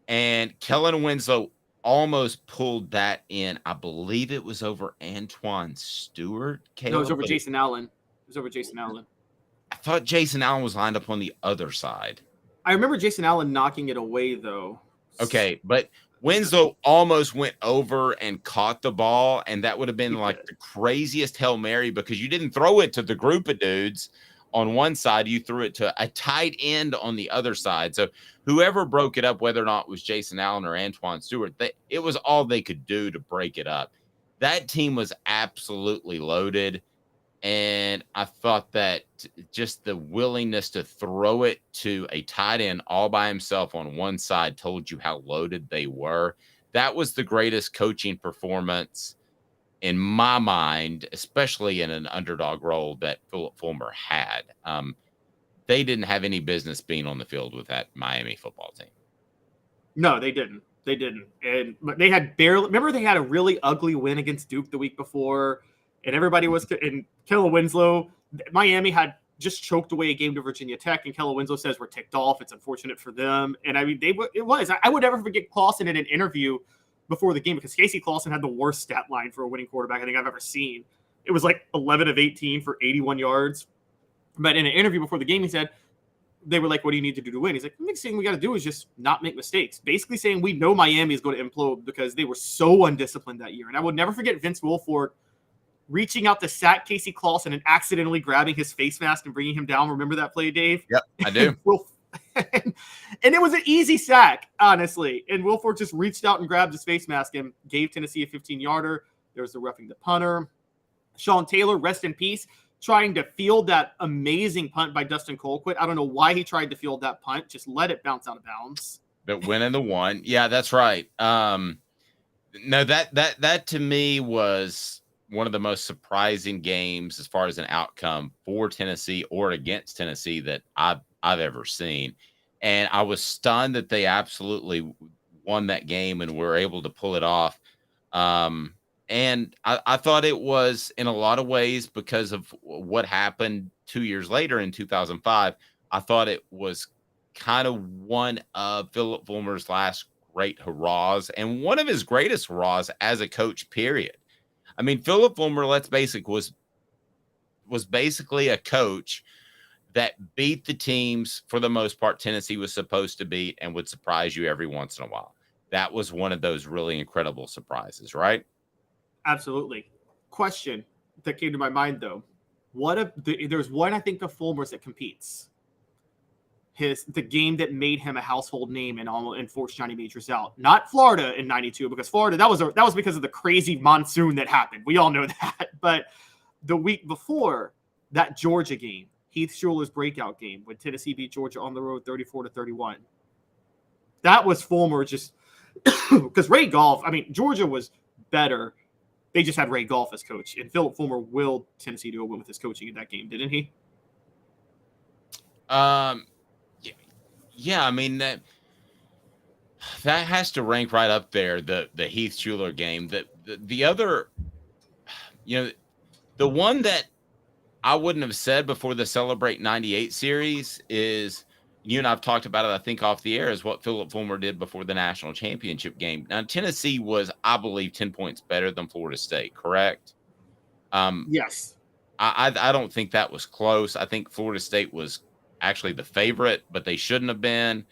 And Kellen Winslow almost pulled that in. I believe it was over Antoine Stewart. No, it was over Jason Allen. I thought Jason Allen was lined up on the other side. I remember Jason Allen knocking it away, though. Okay, but Winslow almost went over and caught the ball, and that would have been like the craziest Hail Mary because you didn't throw it to the group of dudes on one side. You threw it to a tight end on the other side. So whoever broke it up, whether or not it was Jason Allen or Antoine Stewart, it was all they could do to break it up. That team was absolutely loaded. And I thought that just the willingness to throw it to a tight end all by himself on one side told you how loaded they were. That was the greatest coaching performance in my mind, especially in an underdog role that Philip Fulmer had. They didn't have any business being on the field with that Miami football team. No, they didn't. They didn't. And they had barely. Remember, they had a really ugly win against Duke the week before, and everybody was. And Kellen Winslow, Miami had just choked away a game to Virginia Tech, and Kellen Winslow says we're ticked off. It's unfortunate for them, and I mean, it was. I would never forget Clausen in an interview before the game, because Casey Clausen had the worst stat line for a winning quarterback I think I've ever seen. It was like 11 of 18 for 81 yards. But in an interview before the game, he said, they were like, what do you need to do to win? He's like, the next thing we got to do is just not make mistakes. Basically saying we know Miami is going to implode because they were so undisciplined that year. And I would never forget Vince Wilfork reaching out to sack Casey Clausen and accidentally grabbing his face mask and bringing him down. Remember that play, Dave? Yep, I do. And it was an easy sack, honestly. And Wilfork just reached out and grabbed his face mask and gave Tennessee a 15-yarder. There was the roughing the punter. Sean Taylor, rest in peace, trying to field that amazing punt by Dustin Colquitt. I don't know why he tried to field that punt. Just let it bounce out of bounds. But winning the one. Yeah, that's right. No, that to me was one of the most surprising games as far as an outcome for Tennessee or against Tennessee that I've ever seen. And I was stunned that they absolutely won that game and were able to pull it off. And I thought it was, in a lot of ways, because of what happened 2 years later in 2005, I thought it was kind of one of Philip Fulmer's last great hurrahs and one of his greatest hurrahs as a coach, period. I mean, Philip Fulmer, let's basic, was basically a coach that beat the teams, for the most part, Tennessee was supposed to beat and would surprise you every once in a while. That was one of those really incredible surprises, right? Absolutely. Question that came to my mind, though. There's one, I think, of Fulmer's that competes. The game that made him a household name and forced Johnny Majors out. Not Florida in '92, because Florida, that was because of the crazy monsoon that happened. We all know that. But the week before, that Georgia game, Heath Schuler's breakout game, when Tennessee beat Georgia on the road 34-31. That was Fulmer just because Ray Goff, I mean, Georgia was better. They just had Ray Goff as coach, and Philip Fulmer willed Tennessee to a win with his coaching in that game, didn't he? Yeah. I mean, that has to rank right up there. The Heath Schuler game. The other, the one that I wouldn't have said before the Celebrate 98 series is, you and I've talked about it, I think, off the air, is what Philip Fulmer did before the national championship game. Now, Tennessee was, I believe, 10 points better than Florida State, correct? Yes. I don't think that was close. I think Florida State was actually the favorite, but they shouldn't have been.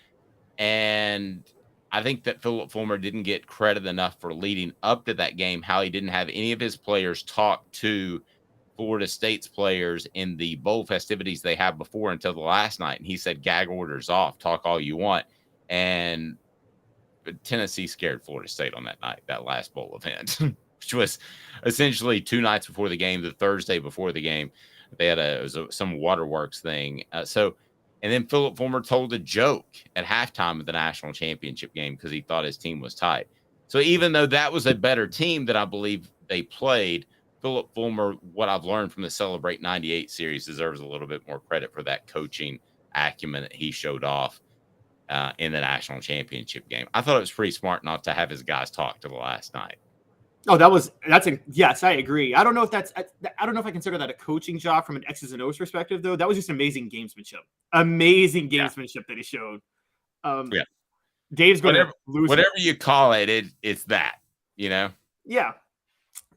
And I think that Philip Fulmer didn't get credit enough for leading up to that game, how he didn't have any of his players talk to Florida State's players in the bowl festivities they had before until the last night. And he said, gag orders off, talk all you want. And Tennessee scared Florida State on that night, that last bowl event, which was essentially 2 nights before the game, the Thursday before the game. They had some waterworks thing. And then Philip Fulmer told a joke at halftime of the national championship game because he thought his team was tight. So even though that was a better team that I believe they played, Philip Fulmer, what I've learned from the Celebrate 98 series, deserves a little bit more credit for that coaching acumen that he showed off in the national championship game. I thought it was pretty smart not to have his guys talk to the last night. Oh, yes, I agree. I don't know if I consider that a coaching job from an X's and O's perspective, though. That was just amazing gamesmanship. That he showed. Dave's going to lose. Whatever you call it, it's that, Yeah.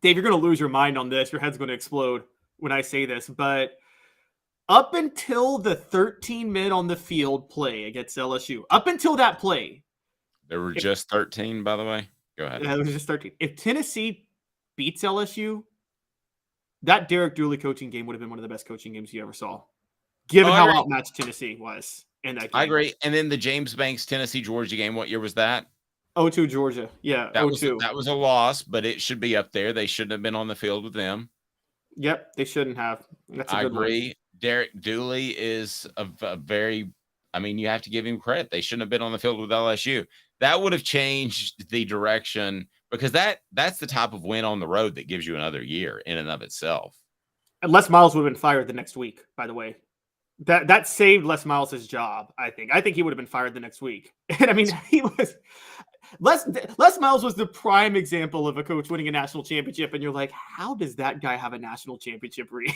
Dave, you're going to lose your mind on this. Your head's going to explode when I say this. But up until the 13 men on the field play against LSU, up until that play. There were just 13, by the way. Go ahead. Yeah, it was just 13. If Tennessee beats LSU, that Derek Dooley coaching game would have been one of the best coaching games you ever saw, given how outmatched Tennessee was in that game. I agree. And then the James Banks Tennessee-Georgia game, what year was that? 0-2 Georgia. Yeah, that was a loss, but it should be up there. They shouldn't have been on the field with them. Yep, they shouldn't have. That's a I good agree. one. Derek Dooley is a very, I mean, you have to give him credit. They shouldn't have been on the field with LSU. That would have changed the direction, because that's the type of win on the road that gives you another year in and of itself. And Les Miles would have been fired the next week, by the way. That saved Les Miles' job, I think. I think he would have been fired the next week. And I mean, he was Les Miles was the prime example of a coach winning a national championship, and you're like, how does that guy have a national championship ring?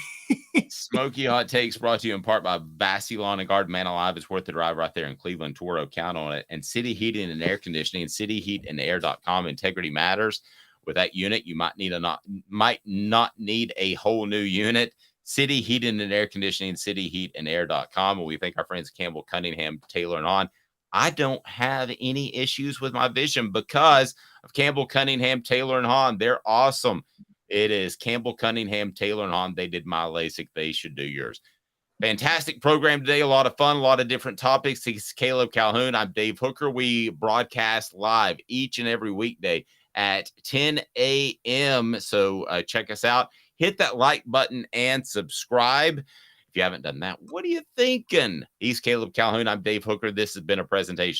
Smoky Hot Takes brought to you in part by Vassy Lawn and Garden. Man alive, it's worth the drive right there in Cleveland. Toro, count on it. And City Heating and Air Conditioning, cityheatandair.com. Integrity matters. With that unit, you might not need a whole new unit. City Heating and Air Conditioning, cityheatandair.com. And we thank our friends Campbell, Cunningham, Taylor, and On. I don't have any issues with my vision because of Campbell, Cunningham, Taylor, and Hahn. They're awesome. It is Campbell, Cunningham, Taylor, and Hahn. They did my LASIK. They should do yours. Fantastic program today. A lot of fun, a lot of different topics. It's Caleb Calhoun. I'm Dave Hooker. We broadcast live each and every weekday at 10 a.m. So check us out. Hit that like button and subscribe. If you haven't done that, what are you thinking? He's Caleb Calhoun. I'm Dave Hooker. This has been a presentation